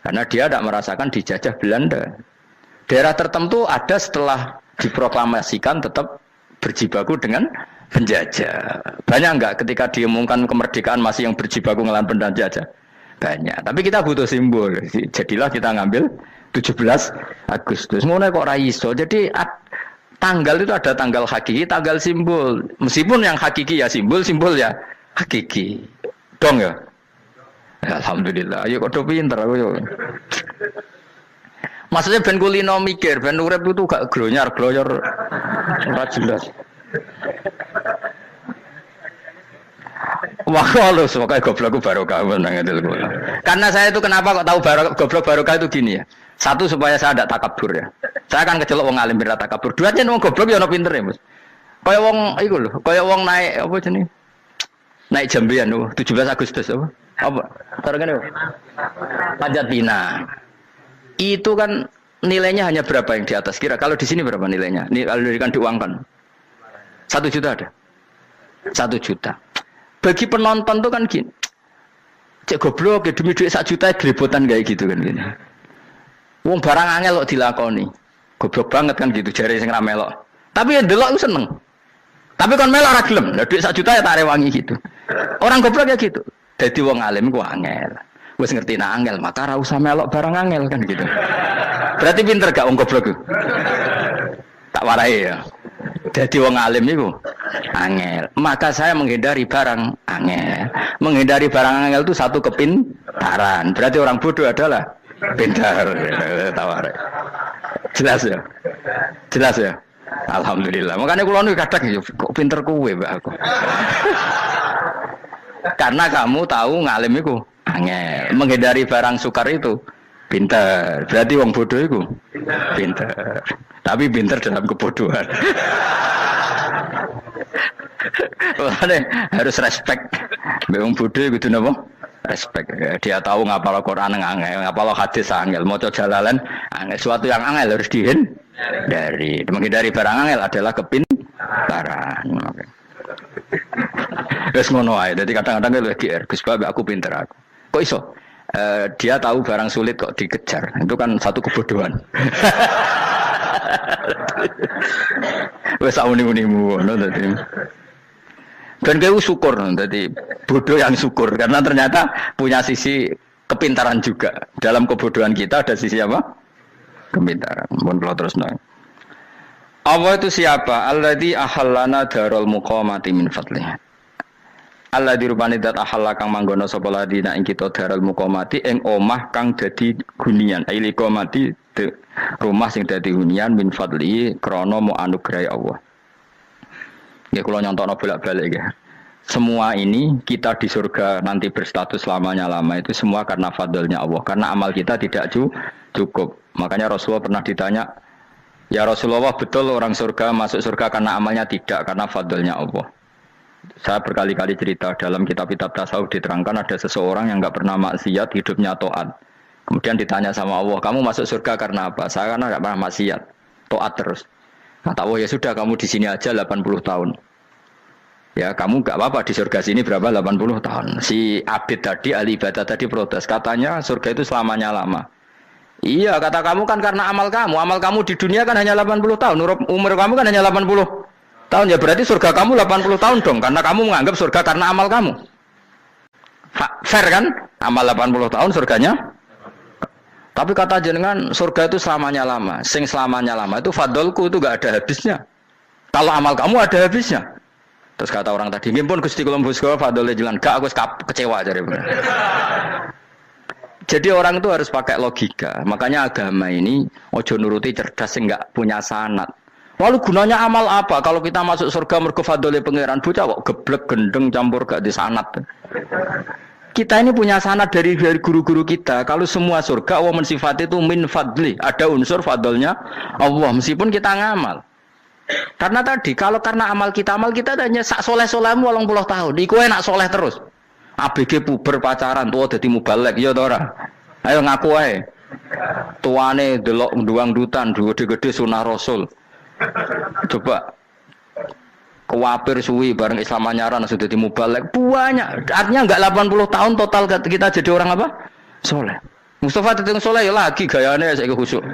Karena dia tidak merasakan dijajah Belanda. Daerah tertentu ada setelah diproklamasikan tetap berjibaku dengan penjajah. Banyak enggak ketika diumumkan kemerdekaan masih yang berjibaku ngelawan penjajah? Banyak. Tapi kita butuh simbol. Jadilah kita ngambil 17 Agustus. Ngono kok ra iso. Jadi tanggal itu ada tanggal hakiki, tanggal simbol. Meskipun yang hakiki ya simbol, simbol ya hakiki. Dong ya? Alhamdulillah. Ayo kok pinter aku yo. Maksudnya ben kulino mikir, ben urip itu gak glonyar-glonyor ora jelas. Wah, lu semoga goblokku barokah nang ngedel kula. Karena saya itu kenapa kok tahu goblok barokah itu gini ya. Satu supaya saya tidak takabur ya. Saya akan kecelok wong alim ben takabur. Dua aja wong goblok ya ono pinter ya, Mas. Kaya wong iku lho, kaya wong naik apa jenenge? Naik jambian 17 Agustus apa? Apa? Targane apa? Panjat Pinang. Itu kan nilainya hanya berapa yang di atas? Kira kalau di sini berapa nilainya? Ini kalau diberikan diuangkan. 1 juta ada. 1 juta. Bagi penonton tuh kan gini. Cek goblok ya demi duit 1 juta gelebotan kayak gitu kan gini. Wong barang angel kok dilakoni. Goblok banget kan gitu jare sing ra melok. Tapi yang delok itu seneng. Tapi kon melok ora gelem. Lah duit 1 juta ya tak rewangi gitu. Orang goblok ya gitu. Dadi wong alim ku angel. Wis ngerti nak angel, maka ora usah melok barang angel kan gitu. Berarti pinter gak wong goblok ku? Tak warai ya. Dadi wong alim iku angel. Maka saya menghindari barang angel. Menghindari barang angel itu satu kepintaran. Berarti orang bodoh adalah pintar. Tawar. Jelas ya? Jelas ya? Alhamdulillah. Makanya kula niku kadang kok pinter kowe, Mbak aku. Karena kamu tahu ngalim iku angel. Menghindari barang sukar itu pintar. Berarti wong bodoh iku pintar. Tapi pintar dalam kebodohan. Makanya harus respect. Wong bodoh gitu napa? Respect. Dia tahu ngapal Quran angel, ngapal hadis angel, maca jalalan angel. Suatu yang angel harus dihindari. Menghindari barang angel adalah kepintaran. Wes ngono ae. Dadi kadang-kadang lek GR, Gus Bab aku pinter aku. Kok iso? Dia tahu barang sulit kok dikejar. Itu kan satu kebodohan. Wes auni-unimu ngono dadi. Dan kayak syukur, jadi bodoh yang syukur karena ternyata punya sisi kepintaran juga. Dalam kebodohan kita ada sisi apa? Kepintaran. Mohon kalau terus nanya. Allah itu siapa? Alladzi ahallana darul muqamati min fadlih. Alladzi rupane dat ahalla kang manggono sapa ladina ing kita darul muqamati ing omah kang dadi hunian. Aili qamati rumah sing dadi hunian min fadli krana mu anugerah Allah. Ya kalau nyontokno bolak-balik ya. Semua ini kita di surga nanti berstatus lamanya-lama itu semua karena fadlnya Allah. Karena amal kita tidak cukup. Makanya Rasulullah pernah ditanya, ya Rasulullah betul orang surga masuk surga karena amalnya tidak, karena fadlnya Allah. Saya berkali-kali cerita dalam kitab-kitab tasawuf diterangkan ada seseorang yang enggak pernah maksiat, hidupnya taat. Kemudian ditanya sama Allah, kamu masuk surga karena apa? Saya karena enggak pernah maksiat, taat terus. Kata Allah, ya sudah kamu di sini aja 80 tahun. Ya kamu enggak apa-apa di surga sini berapa 80 tahun. Si Abid tadi, ahli ibadah tadi protes. Katanya surga itu selamanya lama. Iya kata kamu kan karena amal kamu. Amal kamu di dunia kan hanya 80 tahun. Umur kamu kan hanya 80 tahun. Ya berarti surga kamu 80 tahun dong. Karena kamu menganggap surga karena amal kamu. Fair kan? Amal 80 tahun surganya. Tapi kata jenengan surga itu selamanya lama. Sing selamanya lama itu fadolku itu gak ada habisnya. Kalau amal kamu ada habisnya. Terus kata orang tadi, ngimpun Gusti kula mbusga fadole jalan. Gak aku kecewa jare. Jadi orang itu harus pakai logika. Makanya agama ini ojo nuruti cerdas sing gak punya sanad. Lalu gunanya amal apa? Kalau kita masuk surga mergo fadole pangeran bocah kok geblek gendeng campur gak di sanad. Kita ini punya sanad dari guru-guru kita. Kalau semua surga Allah mensifati itu min fadli, ada unsur fadlnya Allah meskipun kita ngamal. Karena tadi kalau karena amal kita hanya sak soleh-solehmu 80 tahun. Iku enak soleh terus. ABG puber pacaran tua dadi mubalek ya ta ora. Ayo ngaku ae. Tuane delok nduang dutan gede-gede sunah Rasul. Coba kuwapir suwi bareng Islam anyaran sudah dadi mubalek banyak. Artinya enggak 80 tahun total kita jadi orang apa? Soleh. Mustafa teteng soleh ya lagi gayane saiki khusuk.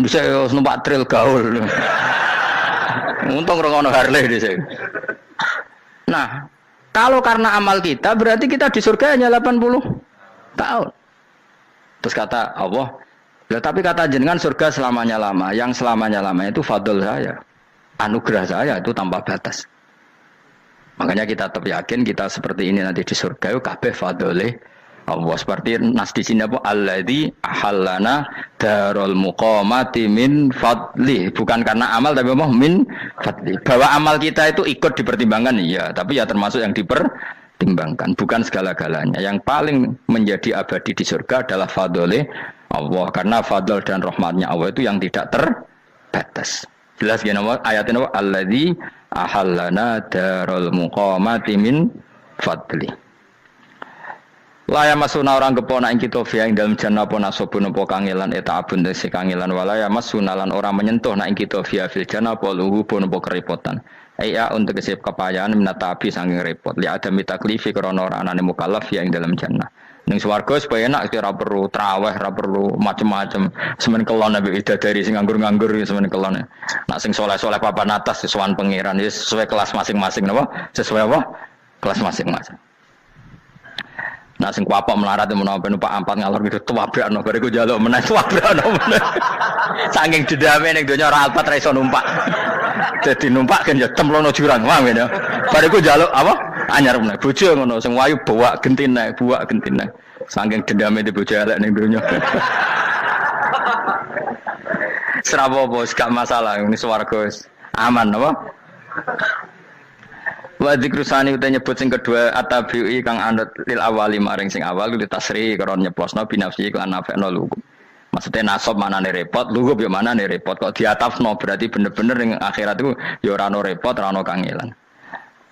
Bisa numpak trail gaul. Untung rengono Harley dhisik. Nah, kalau karena amal kita berarti kita di surga hanya 80 tahun. Terus kata Allah, ya, tapi kata jenengan surga selamanya lama. Yang selamanya lama itu fadl saya. Anugerah saya itu tanpa batas. Makanya kita tetap yakin kita seperti ini nanti di surga itu kabeh fadlih Allah. Seperti nas di sini apa? Alladzi ahallana darul muqamati min fadli. Bukan karena amal tapi apa? Min fadli. Bahwa amal kita itu ikut dipertimbangkan iya, tapi ya termasuk yang dipertimbangkan, bukan segala-galanya. Yang paling menjadi abadi di surga adalah fadlih Allah, karena fadl dan rahmatnya Allah itu yang tidak terbatas. Jelas gini ayatnya apa? Alladzi ahallana darul muqamati min fadli. Laya masuna orang kepona ing kita via ing dalam jannah apa nasobun apa kangelan eta abun desi kangelan walaya masuna lan orang menyentuh na ing kita via fil jannah apa luhu pun apa kerepotan. Iya untuk kesip kepayaan minatabi saking repot. Li ada mitaklifi krana ora anane mukallaf via ing dalam jannah. Ning swarga supaya enak ora perlu traweh, ora perlu macam-macam. Semen kelon ambek widadari sing nganggur-nganggur semen kelon. Nak sing saleh-saleh papan atas sesuai pangeran sesuai kelas masing-masing napa? Sesuai apa? Kelas masing-masing. Nah sing kuapok melarat menawa numpak ampat ngalor gitu tuwabrakno bariku njaluk meneh tuwabrakno meneh. Saking dendame ning donya ora alpat ra iso numpak. Dadi numpak kan ya templono jurang wae ya. Bariku njaluk apa? Anyar meneh. Bojo ngono sing wayu buak gentine. Saking dendame di bojo elek ning donya. Serapo bos gak masalah ini swarga aman apa? Wa dzikrusani uta nyebut sing kedua atabi'i kang anut lil awali maring sing awal li tasri karo nyeplosno binafsi lan nafekno lugu. Maksudnya nasab manane repot, lugu yo manane repot kok diatafno berarti bener-bener ning akhirat itu yo ora ono repot, ora ono kangelan.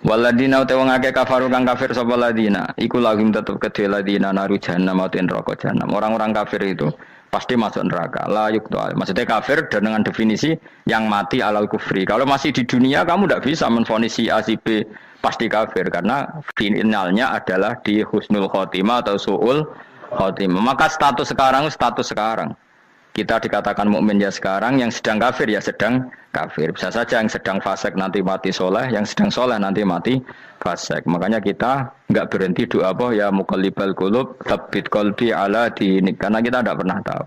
Waladina uta wong akeh kafaru kang kafir sapa ladina, iku lagim tetep kedhe ladina naru jahannam ten neraka jahannam. Orang-orang kafir itu pasti masuk neraka. La yuqta. Maksudnya kafir dengan definisi yang mati alal kufri. Kalau masih di dunia kamu tidak bisa menvonis si A si B pasti kafir karena finalnya adalah di husnul khotimah atau suul khotimah. Maka status sekarang. Kita dikatakan mukmin ya sekarang, yang sedang kafir ya sedang kafir. Bisa saja yang sedang fasik nanti mati soleh, yang sedang soleh nanti mati fasik. Makanya kita enggak berhenti doa apa ya muqallibal qulub tsabbit qalbi ala dinik, karena kita tidak pernah tahu.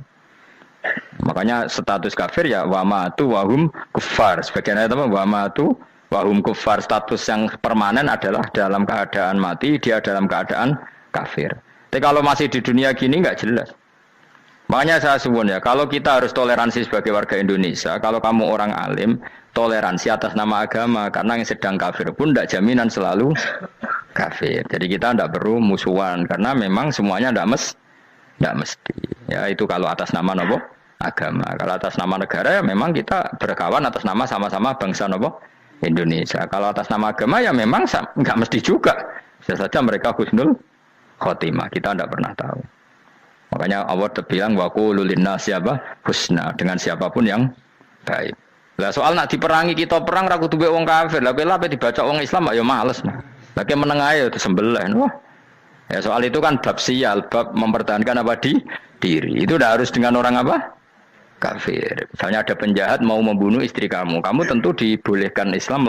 Makanya status kafir ya wa matu wa hum kuffar. Sebagian ayat apa wa matu wa hum kuffar, status yang permanen adalah dalam keadaan mati, dia dalam keadaan kafir. Tapi kalau masih di dunia gini enggak jelas. Makanya saya suwun ya, kalau kita harus toleransi sebagai warga Indonesia, kalau kamu orang alim, toleransi atas nama agama, karena yang sedang kafir pun tidak jaminan selalu kafir. Jadi kita tidak perlu musuhan, karena memang semuanya tidak mesti. Ya itu kalau atas nama nopo agama. Kalau atas nama negara ya memang kita berkawan atas nama sama-sama bangsa nopo Indonesia. Kalau atas nama agama ya memang nggak mesti juga. Bisa saja mereka husnul khotimah, kita tidak pernah tahu. Makanya Allah terbilang wa qulu linnasi apa husna, dengan siapapun yang baik. Lah soal nak diperangi kita perang ra kudu wong kafir. Lah pelah dibaca wong Islam ya males. Lah ke meneng ae disembelih. Wah. Ya soal itu kan bab sial, bab mempertahankan apa diri. Itu udah harus dengan orang apa? Kafir. Misalnya ada penjahat mau membunuh istri kamu tentu dibolehkan Islam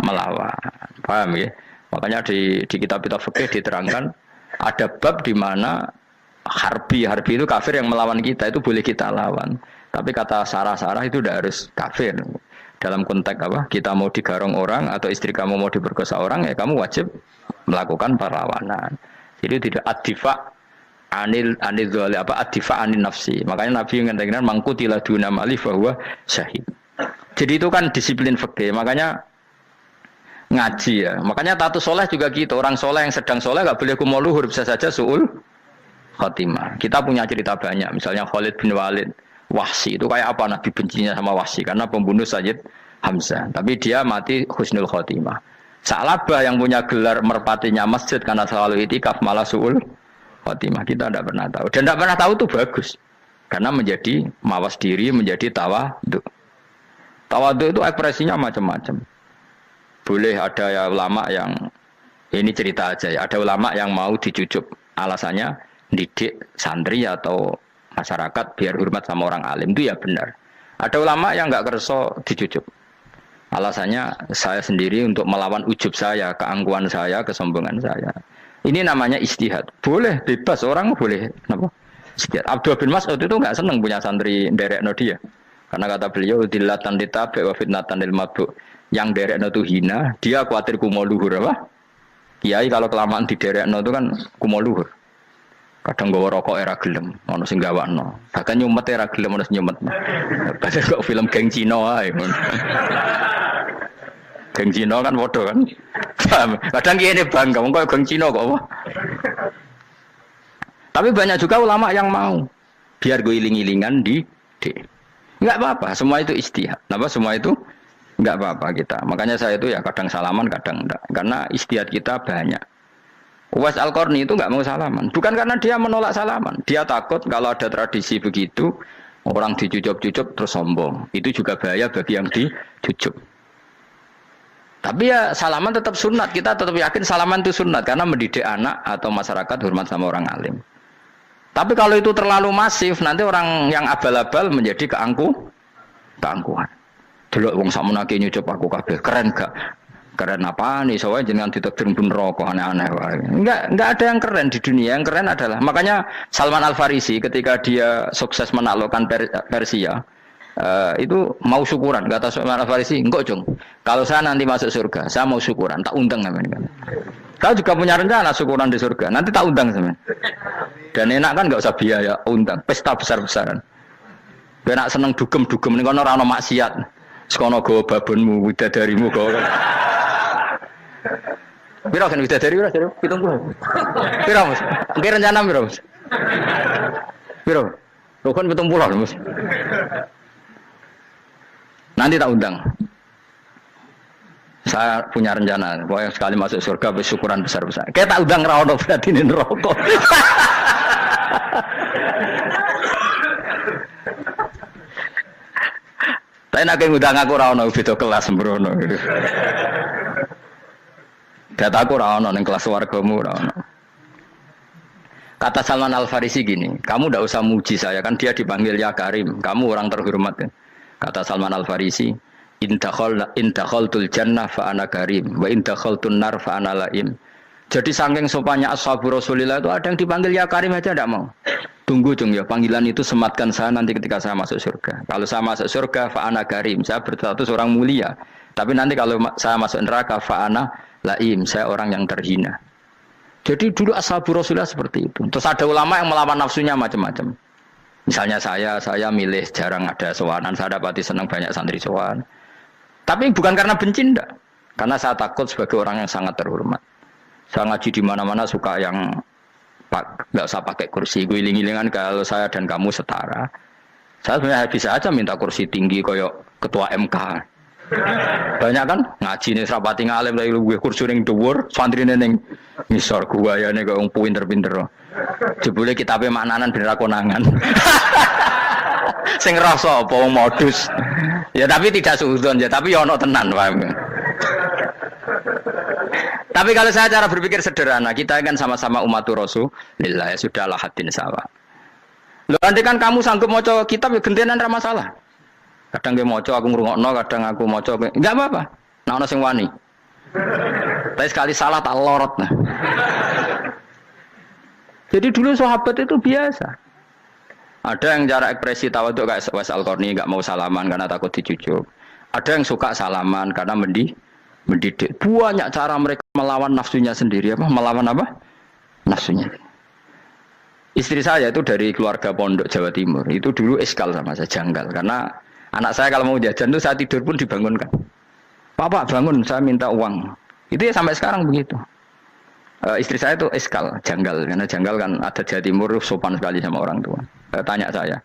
melawan. Paham ya? Makanya di kitab-kitab fikih diterangkan ada bab di mana harbi itu kafir yang melawan kita itu boleh kita lawan. Tapi kata sarah itu udah harus kafir. Dalam konteks apa? Kita mau digarong orang atau istri kamu mau diperkosa orang ya kamu wajib melakukan perlawanan. Jadi tidak adifa anil dzali apa adifa anin nafsi. Makanya Nabi mengatakan mangkutila duna mali bahwa syahid. Jadi itu kan disiplin fikih. Makanya ngaji ya. Makanya tatus soleh juga gitu. Orang soleh yang sedang soleh nggak boleh kumo luhur, bisa saja suul khotimah. Kita punya cerita banyak. Misalnya Khalid bin Walid, Wahsy itu kayak apa Nabi bencinya sama Wahsy karena pembunuh Sayyid Hamzah. Tapi dia mati husnul khotimah. Sa'labah yang punya gelar merpatinya masjid karena selalu itikaf malah suul khotimah. Kita tidak pernah tahu. Dan tidak pernah tahu itu bagus. Karena menjadi mawas diri, menjadi tawadhu. Tawadhu itu ekspresinya macam-macam. Boleh ada ya ulama yang ini cerita aja ya. Ada ulama yang mau dicucup. Alasannya didik santri atau masyarakat biar hormat sama orang alim. Itu ya benar. Ada ulama yang nggak kerso dicucup. Alasannya saya sendiri untuk melawan ujub saya, keangkuhan saya, kesombongan saya. Ini namanya istihad. Boleh, bebas. Orang boleh. Kenapa? Istihad. Abdul bin Mas'ud itu nggak senang punya santri nderekno dia. Karena kata beliau, dillatan ditabe wa fitnatan lil mabuk. Yang derekno itu hina, dia khawatir kumo luhur apa? Kiai kalau kelamaan di derekno itu kan kumo luhur. Kadang gawa rokok era gelem, ono sing gawakno. Bahkan nyumet era gelem ono sing nyumet. Padahal kok film geng Cina wae. Geng Cina kan bodoh kan. Kadang kene bangga wong kok geng Cina kok apa? Tapi banyak juga ulama yang mau biar gue iling-ilingan di enggak apa-apa, semua itu istihad. Kenapa semua itu enggak apa-apa kita. Makanya saya itu ya kadang salaman, kadang enggak. Karena istihad kita banyak. Uwais Al-Qarni itu enggak mau salaman. Bukan karena dia menolak salaman. Dia takut kalau ada tradisi begitu, orang dicucup-cucup terus sombong. Itu juga bahaya bagi yang dicucup. Tapi ya salaman tetap sunat. Kita tetap yakin salaman itu sunat. Karena mendidik anak atau masyarakat hormat sama orang alim. Tapi kalau itu terlalu masif, nanti orang yang abal-abal menjadi keangkuhan. Delok wong sakmenake nyucup aku kabeh, keren gak? Keren apa nih? Soalnya jenengan ditakdir pun rokok aneh-aneh wae. Enggak ada yang keren di dunia. Yang keren adalah makanya Salman Al-Farisi ketika dia sukses menaklukkan Persia, itu mau syukuran. Kata Salman Al-Farisi, "Enggak, Jung. Kalau saya nanti masuk surga, saya mau syukuran, tak undang namanya." Kau juga punya rencana syukuran di surga. Nanti tak undang sama. Dan enak kan enggak usah biaya undang. Pesta besar-besaran. Enak seneng dugem-dugem ning kono ora ono maksiat. Sekono go babonmu, widadarimu go. Piro kan widadari piro? 70. Piro, Mas? Nggih rencana piro, Mas? Piro? Rukun 70, Mas. Nanti tak undang. Saya punya rencana, pokoknya sekali masuk surga bersyukuran besar-besar. Kayak tak undang ra ono berarti ning neraka. Tapi nek ngundang aku ra ono beda kelas sembrono. Dataku ra ono ning kelas wargamu ra ono. Kata Salman Al-Farisi gini, kamu ndak usah muji saya kan dia dipanggil ya Karim, kamu orang terhormat ya. Kata Salman Al-Farisi, in dakhaltul jannah fa ana karim wa in dakhaltun nar fa ana laim. Jadi saking sopannya ashabu Rasulillah itu ada yang dipanggil ya Karim aja enggak mau. Tunggu Jung ya, panggilan itu sematkan saya nanti ketika saya masuk surga. Kalau saya masuk surga fa ana karim, saya berstatus orang mulia. Tapi nanti kalau saya masuk neraka fa ana laim, saya orang yang terhina. Jadi dulu ashabu Rasulillah seperti itu. Terus ada ulama yang melawan nafsunya macam-macam. Misalnya saya milih jarang ada sowanan, saya dapati senang banyak santri sowan. Tapi bukan karena benci enggak. Karena saya takut sebagai orang yang sangat terhormat. Saya ngaji di mana-mana suka yang enggak usah pakai kursi, guling-gilingan kalau saya dan kamu setara. Saya sebenarnya bisa aja minta kursi tinggi kayak ketua MK. Banyak kan ngaji nih serapati ngalim dari gue kursi ning dhuwur, santri ning ngisor guayane kok wong pinter-pinter. Jebule kitabe maknanan ben ra konangan. Sing ngrasa apa wong modus. Ya tapi tidak suudzon ya, tapi ya ono tenan paham. Tapi kalau saya cara berpikir sederhana, kita kan sama-sama umatur Rasulullah, ya sudahlah hadin sawa. Lho andai kan kamu sanggup maca kitab ya gentenan ra masalah. Kadang dia moco aku ngrungokno, kadang aku moco enggak apa-apa. Nah ono sing wani. Tapi sekali salah tak lorot nah. Jadi dulu sahabat itu biasa. Ada yang cara ekspresi tawadhu kayak Uwais Al-Qarni enggak mau salaman karena takut dicucuk. Ada yang suka salaman karena mendidik. Banyak cara mereka melawan nafsunya sendiri apa? Melawan apa? Nafsunya. Istri saya itu dari keluarga pondok Jawa Timur. Itu dulu eskal sama saya, janggal karena anak saya kalau mau jajan tuh saya tidur pun dibangunkan. Papa bangun, saya minta uang. Itu ya sampai sekarang begitu. Istri saya itu eskal, janggal. Karena janggal kan ada Jawa Timur sopan sekali sama orang tua. Tanya saya,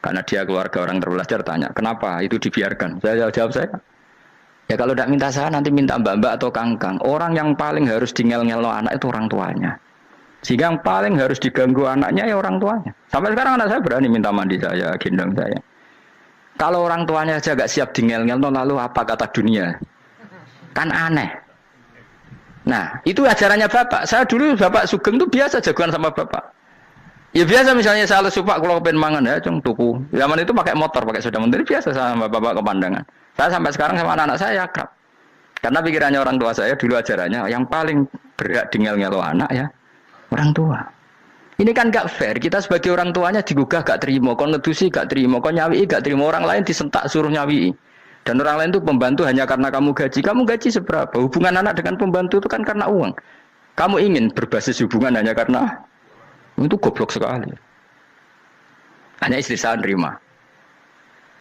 karena dia keluarga orang terpelajar, tanya, kenapa itu dibiarkan? Saya jawab saya, ya kalau tidak minta saya nanti minta mbak-mbak atau kangkang. Orang yang paling harus dingel-ngelo anak itu orang tuanya. Sehingga yang paling harus diganggu anaknya ya orang tuanya. Sampai sekarang anak saya berani minta mandi saya, gendong saya. Kalau orang tuanya saja gak siap dingel-ngelo, lalu apa kata dunia? Kan aneh. Nah, itu ajarannya bapak. Saya dulu bapak Sugeng itu biasa jagoan sama bapak. Ya biasa misalnya saya lesu pak kalau pengen mangan ya, cung tuku. Zaman itu pakai motor, pakai sepeda motor biasa sama bapak ke pandangan. Saya sampai sekarang sama anak-anak saya akrab. Karena pikirannya orang tua saya dulu ajarannya yang paling berhak dingel-ngelo anak ya orang tua. Ini kan gak fair. Kita sebagai orang tuanya digugah gak terima, kon ngedusi gak terima, kon nyawi gak terima, orang lain disentak suruh nyawi. Dan orang lain itu pembantu hanya karena kamu gaji seberapa? Hubungan anak dengan pembantu itu kan karena uang. Kamu ingin berbasis hubungan hanya karena itu goblok sekali. Hanya istri saya nerima.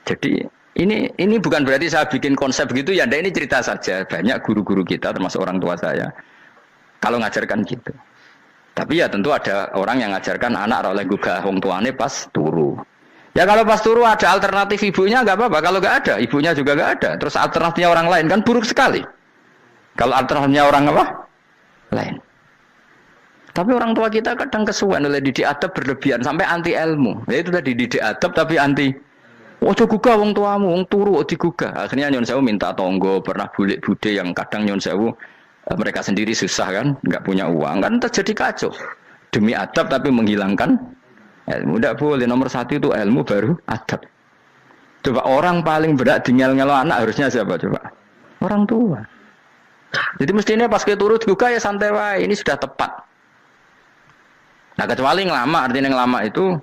Jadi ini bukan berarti saya bikin konsep begitu ya. Ini cerita saja. Banyak guru-guru kita termasuk orang tua saya kalau ngajarkan gitu. Tapi ya tentu ada orang yang ngajarkan anak oleh gugah wong tuane pas turu. Ya kalau pas turu ada alternatif ibunya nggak apa-apa. Kalau nggak ada, ibunya juga nggak ada. Terus alternatifnya orang lain kan buruk sekali. Kalau alternatifnya orang apa? Lain. Tapi orang tua kita kadang kesuwen oleh didik adab berlebihan sampai anti ilmu. Ya itu tadi didik adab tapi anti. Ojo gugah wong tuamu, wong turu digugah. Akhirnya Nyon Sewu minta tonggo, pernah bulik bude yang kadang Nyon Sewu mereka sendiri susah kan, nggak punya uang kan terjadi kacau. Demi adab tapi menghilangkan ilmu. Tidak boleh, nomor satu itu ilmu baru adab. Coba orang paling berat dingel-ngelo anak harusnya siapa coba? Orang tua. Jadi mestinya pas kita turut juga ya santai wae, ini sudah tepat. Nah kecuali ngelama, artinya ngelama itu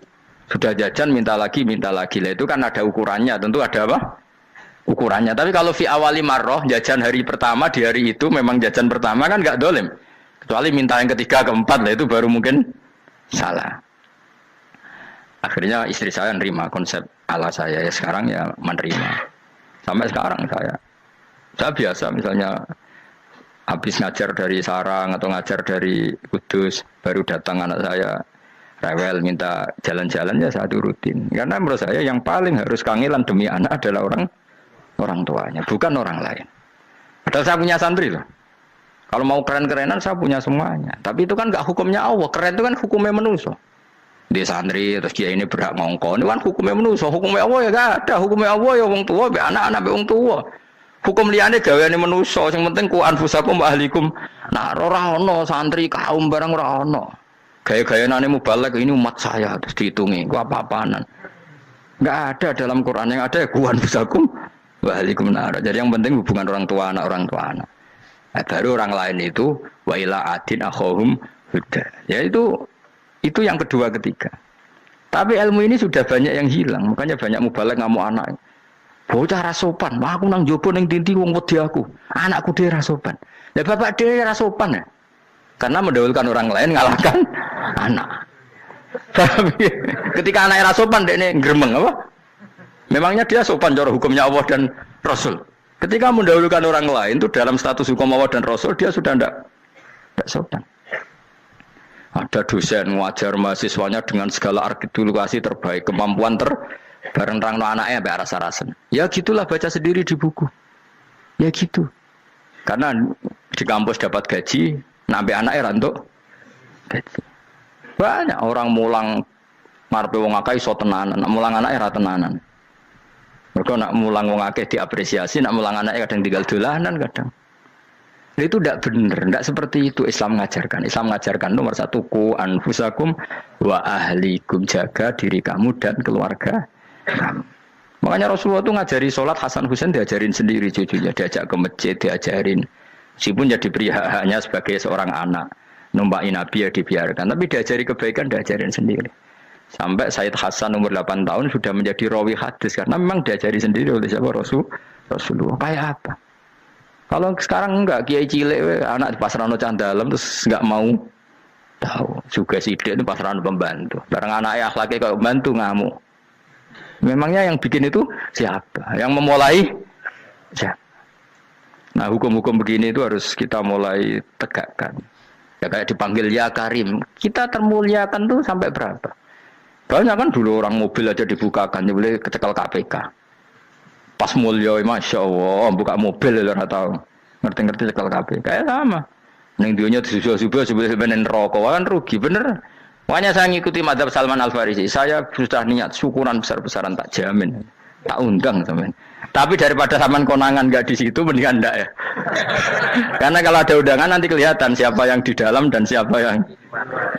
sudah jajan minta lagi lah itu kan ada ukurannya, tentu ada apa? Ukurannya. Tapi kalau fi awali marroh jajan hari pertama di hari itu memang jajan pertama kan nggak dolim. Kecuali minta yang ketiga keempat lah itu baru mungkin salah. Akhirnya istri saya menerima konsep ala saya ya sekarang ya menerima. Sampai sekarang saya biasa misalnya habis ngajar dari Sarang atau ngajar dari Kudus baru datang anak saya rewel minta jalan-jalan ya saya turutin. Karena menurut saya yang paling harus kangelan demi anak adalah orang tuanya, bukan orang lain. Padahal saya punya santri loh. Kalau mau keren-kerenan saya punya semuanya. Tapi itu kan nggak hukumnya Allah. Keren itu kan hukumnya manusia. Di santri terus dia ini berhak ngongkon. Ini kan hukumnya manusia. Hukumnya Allah ya gak ada. Hukumnya Allah ya wong tua, be anak-anak be wong tua. Hukum liyane gaweane manusia. Yang penting ku anfusakum wa ahlikum. Nah, ora ono santri kaum barang ora ono. Gaya-gayanane mubalek ini umat saya terus dihitungi. Ku apa-apaanan. Enggak ada dalam Quran yang ada ya ku anfusakum wa ahlikum nar. Jadi yang penting hubungan orang tua anak. Nah, baru orang lain itu wa ila adin akhahum huda. Ya itu yang kedua ketiga. Tapi ilmu ini sudah banyak yang hilang. Makanya banyak mubalek ngamuk anak. Bocah rasopan. Wah aku nang jopo ning tinti wong wedi aku. Anakku dhewe rasopan. Lah bapak dhewe rasopan ya. Karena mendahulukan orang lain ngalahkan anak. Ketika anaknya rasopan dekne gremeng apa? Memangnya dia sopan cara hukumnya Allah dan Rasul. Ketika mendahulukan orang lain itu dalam status hukum Allah dan Rasul dia sudah tidak sopan. Ada dosen ngajar mahasiswanya dengan segala artikulasi terbaik, kemampuan bareng rangno anaknya sampai rasa-rasen. Ya gitulah baca sendiri di buku. Ya gitu. Karena di kampus dapat gaji, nampe anaknya rantuk gaji. Banyak orang mulang ngarepe wong akeh iso tenanan, mulang anaknya ra tenanan. Mergo nak mulang wong akeh diapresiasi, nak mulang anaknya kadang tinggal dolanan kadang. Itu tidak benar, tidak seperti itu Islam mengajarkan. Islam mengajarkan nomor satu ku anfusakum wa ahlikum, jaga diri kamu dan keluarga kamu. Makanya Rasulullah itu ngajari sholat Hasan Husain diajarin sendiri cucunya, diajak ke masjid diajarin. Meskipun jadi beri hak-haknya sebagai seorang anak, numpaki Nabi ya dibiarkan, tapi diajari kebaikan diajarin sendiri. Sampai Sayyid Hasan umur 8 tahun sudah menjadi rawi hadis karena memang diajari sendiri oleh siapa Rasulullah. Kayak apa? Kalau sekarang enggak, kiai cilik anak di pasrano candalem terus enggak mau tahu. Juga sidik itu pasrano pembantu. Barang anaknya akhlaknya kalau bantu ngamuk. Memangnya yang bikin itu siapa? Yang memulai siapa? Nah, hukum-hukum begini itu harus kita mulai tegakkan. Ya kayak dipanggil ya Karim, kita termuliakan tuh sampai berapa? Banyak kan dulu orang mobil aja dibukakan, dia boleh kecekal KPK. Pas mulia, masya Allah, buka mobil ya nggak tahu. Ngerti-ngerti cekal KPK, kayak sama. Neng dunia disusul-susul sebelum rokok kan rugi, bener. Makanya saya ngikuti mazhab Salman Al Farisi. Saya sudah niat syukuran besar-besaran tak jamin, tak undang teman. Tapi daripada saman konangan nggak di situ, mendingan enggak ya. Karena kalau ada undangan nanti kelihatan siapa yang di dalam dan siapa yang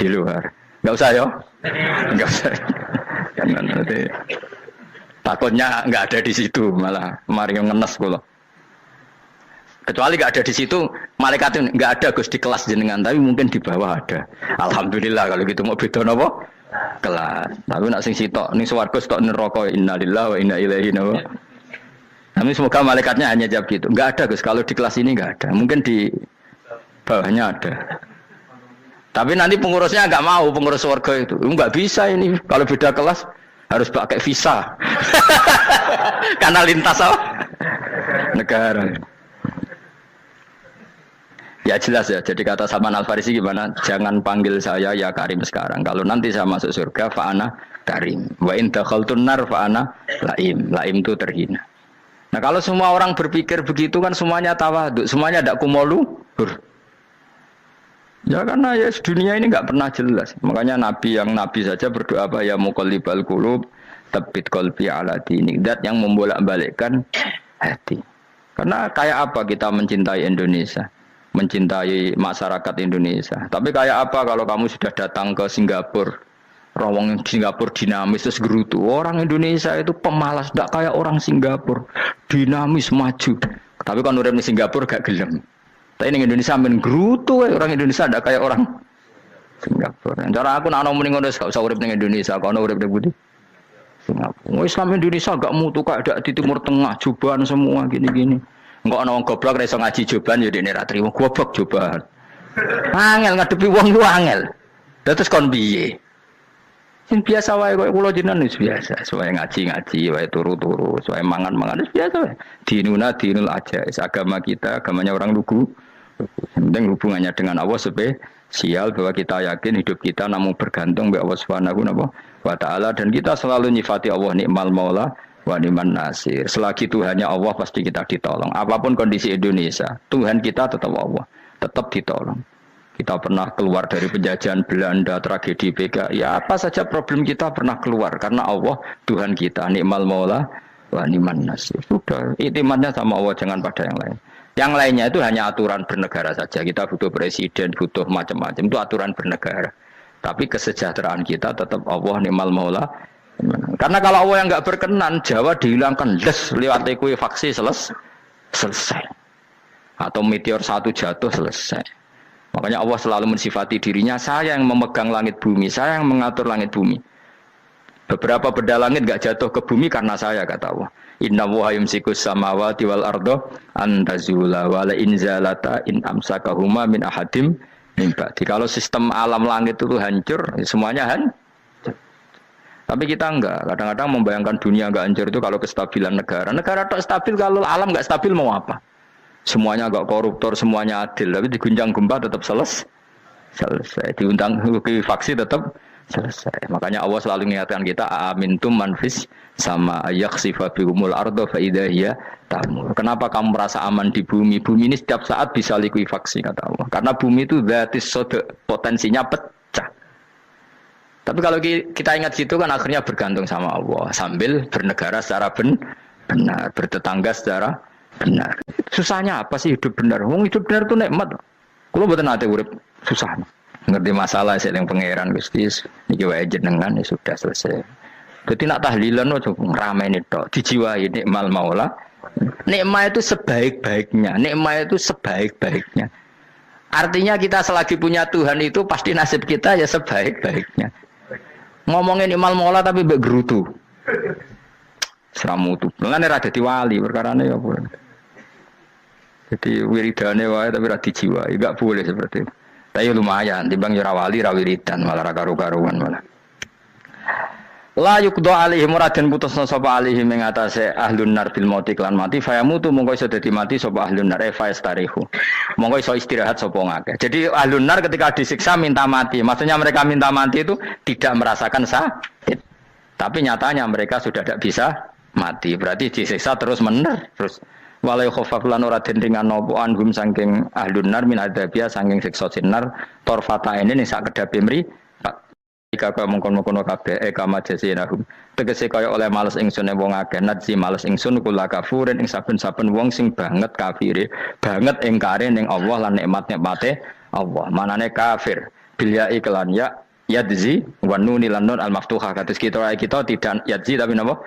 di luar. Nggak usah yo, nggak usah. Jangan nanti takutnya nggak ada di situ malah mari ngenes kula. Kecuali nggak ada di situ, malaikat itu nggak ada Gus di kelas jenengan, tapi mungkin di bawah ada. Alhamdulillah kalau gitu mau beda napa? Kelas. Tapi nak sing sitok ning swarga sitok neraka innalillahi wa inna ilaihi raji'un. Kami semoga malaikatnya hanya jawab gitu. Enggak ada Gus, kalau di kelas ini enggak ada. Mungkin di bawahnya ada. Tapi nanti pengurusnya enggak mau, pengurus warga itu. Enggak bisa ini. Kalau beda kelas harus pakai visa. Karena lintas apa? Negara. Ya jelas ya. Jadi kata Salman Al Farisi gimana? Jangan panggil saya ya Karim sekarang. Kalau nanti saya masuk surga, fa'ana Karim. Wa in dakhaltun nar fa'ana Laim. Laim itu terhina. Nah kalau semua orang berpikir begitu kan semuanya tawaduk, semuanya tidak kumoluhur. Ya karena ya dunia ini nggak pernah jelas. Makanya Nabi yang Nabi saja berdoa apa ya muqallibal qulub tsabbit qalbi ala dinik. Dat yang membolak-balikkan hati. Karena kayak apa kita mencintai Indonesia, mencintai masyarakat Indonesia. Tapi kayak apa kalau kamu sudah datang ke Singapura? Rawang Singapura dinamis terus gerutu. Orang Indonesia itu pemalas, tidak kayak orang Singapura, dinamis maju. Tapi kan orang di Singapura gak gelem. Tapi di Indonesia men gerutu, orang Indonesia tidak kayak orang Singapura. Cara aku nak ngomong ngono gak usah urip ning Indonesia, kono urip ning Budi. Singapura. Islam Indonesia gak mutu kok ada di Timur Tengah, jubahan semua gini-gini. Enggak ana wong goblok ra iso ngaji jubahan ya dene ra trimo goblok jubahan. Angel ngadepi wong ku angel. Terus kon piye? Sing biasa wae koyo kula jenengan wis biasa, wae ngaji-ngaji, wae turu-turu, wae mangan-mangan wis biasa wae. Dinul aja, agama kita, agamanya orang lugu. Penting hubungannya dengan Allah spesial bahwa kita yakin hidup kita namun bergantung kepada Allah Subhanahu wa taala dan kita selalu nyifati Allah nikmal maula wa ni'man nasir. Selagi Tuhannya Allah pasti kita ditolong. Apapun kondisi Indonesia, Tuhan kita tetap Allah, tetap ditolong. Kita pernah keluar dari penjajahan Belanda, tragedi PKI, ya apa saja problem kita pernah keluar karena Allah Tuhan kita, nikmal maula wa ni'man nasir. Sudah, iktimatnya sama Allah, jangan pada yang lain. Yang lainnya itu hanya aturan bernegara saja. Kita butuh presiden, butuh macam-macam, itu aturan bernegara. Tapi kesejahteraan kita tetap Allah nikmal maula. Karena kalau Allah yang enggak berkenan, Jawa dihilangkan les lewat ekuifaksi selesai. Atau meteor satu jatuh selesai. Makanya Allah selalu mensifati dirinya, saya yang memegang langit bumi, saya yang mengatur langit bumi. Beberapa benda langit enggak jatuh ke bumi karena saya, kata Allah. Inna wa yumsikus samawati wal ardo antazula wa la inzalata in amsakahuma min ahadim min ba'di. Kalau sistem alam langit itu hancur, semuanya hancur. Tapi kita enggak. Kadang-kadang membayangkan dunia enggak hancur itu kalau kestabilan negara. Negara tak stabil, kalau alam enggak stabil mau apa? Semuanya agak koruptor, semuanya adil, tapi diguncang gempa tetap selesai. Diundang faksi tetap selesai. Makanya Allah selalu mengingatkan kita, amintum manfis sama yakhsifa bihumul ardo fa idza hiya tamur. Kenapa kamu merasa aman di bumi? Bumi ini setiap saat bisa likuifaksi, kata Allah. Karena bumi itu dzatis sode, potensinya pecah. Tapi kalau kita ingat situ kan akhirnya bergantung sama Allah sambil bernegara secara benar, bertetangga secara benar. Susahnya apa sih hidup benar? Wong hidup benar itu nikmat. Kulo mboten nate urip susah. Ngerti masalah sing pangeran Gusti niki wae jenengan ya sudah selesai. Dadi nak tahlilan ojo ngrameni tok, dijiwai nikmal maula. Nikmat itu sebaik-baiknya, nikmat itu sebaik-baiknya. Artinya kita selagi punya Tuhan itu pasti nasib kita ya sebaik-baiknya. Ngomongin nikmal maula tapi mbek gerutu. Seramutu. Lan ora dadi wali perkarane ya apa. Jadi wiridane wae tapi ra dijiwai, enggak boleh seperti itu. Tapi lumayan, timbang ora wali ra wiridan malah ra karo-karuan malah. La yuqda alaihim raden putusna sapa alaihim ing atase ahlun nar bil mauti lan mati fayamutu mongko iso dadi mati sapa ahlun nar fayastarihu. Mongko iso istirahat sapa ngakeh. Jadi ahlun nar ketika disiksa minta mati. Maksudnya mereka minta mati itu tidak merasakan sakit. Tapi nyatanya mereka sudah tidak bisa mati. Berarti disiksa terus terus walai khofaf lan ora den ringan napa anhum saking ahlun nar min adzabia saking siksa sinar torfata ini ning sak kedape mri jika kaya mengkon-mengkono kabeh kama jasinahum tegese kaya oleh males ingsun wong akeh nadzi males ingsun kula kafurin ing saben-saben wong sing banget kafire banget ingkare ning Allah lan nikmat-nikmate Allah manane kafir bilya iklan ya yadzi wa nuni lan nun al maftuhah kados kita tidak yadzi tapi napa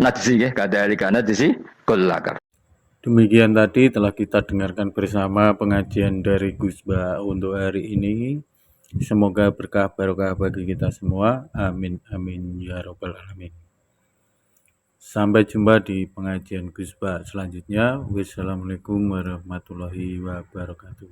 nadzi nggih kadhalika nadzi kullaka. Demikian tadi telah kita dengarkan bersama pengajian dari Gus Ba untuk hari ini. Semoga berkah barokah bagi kita semua. Amin amin ya robbal alamin. Sampai jumpa di pengajian Gus Ba selanjutnya. Wassalamualaikum warahmatullahi wabarakatuh.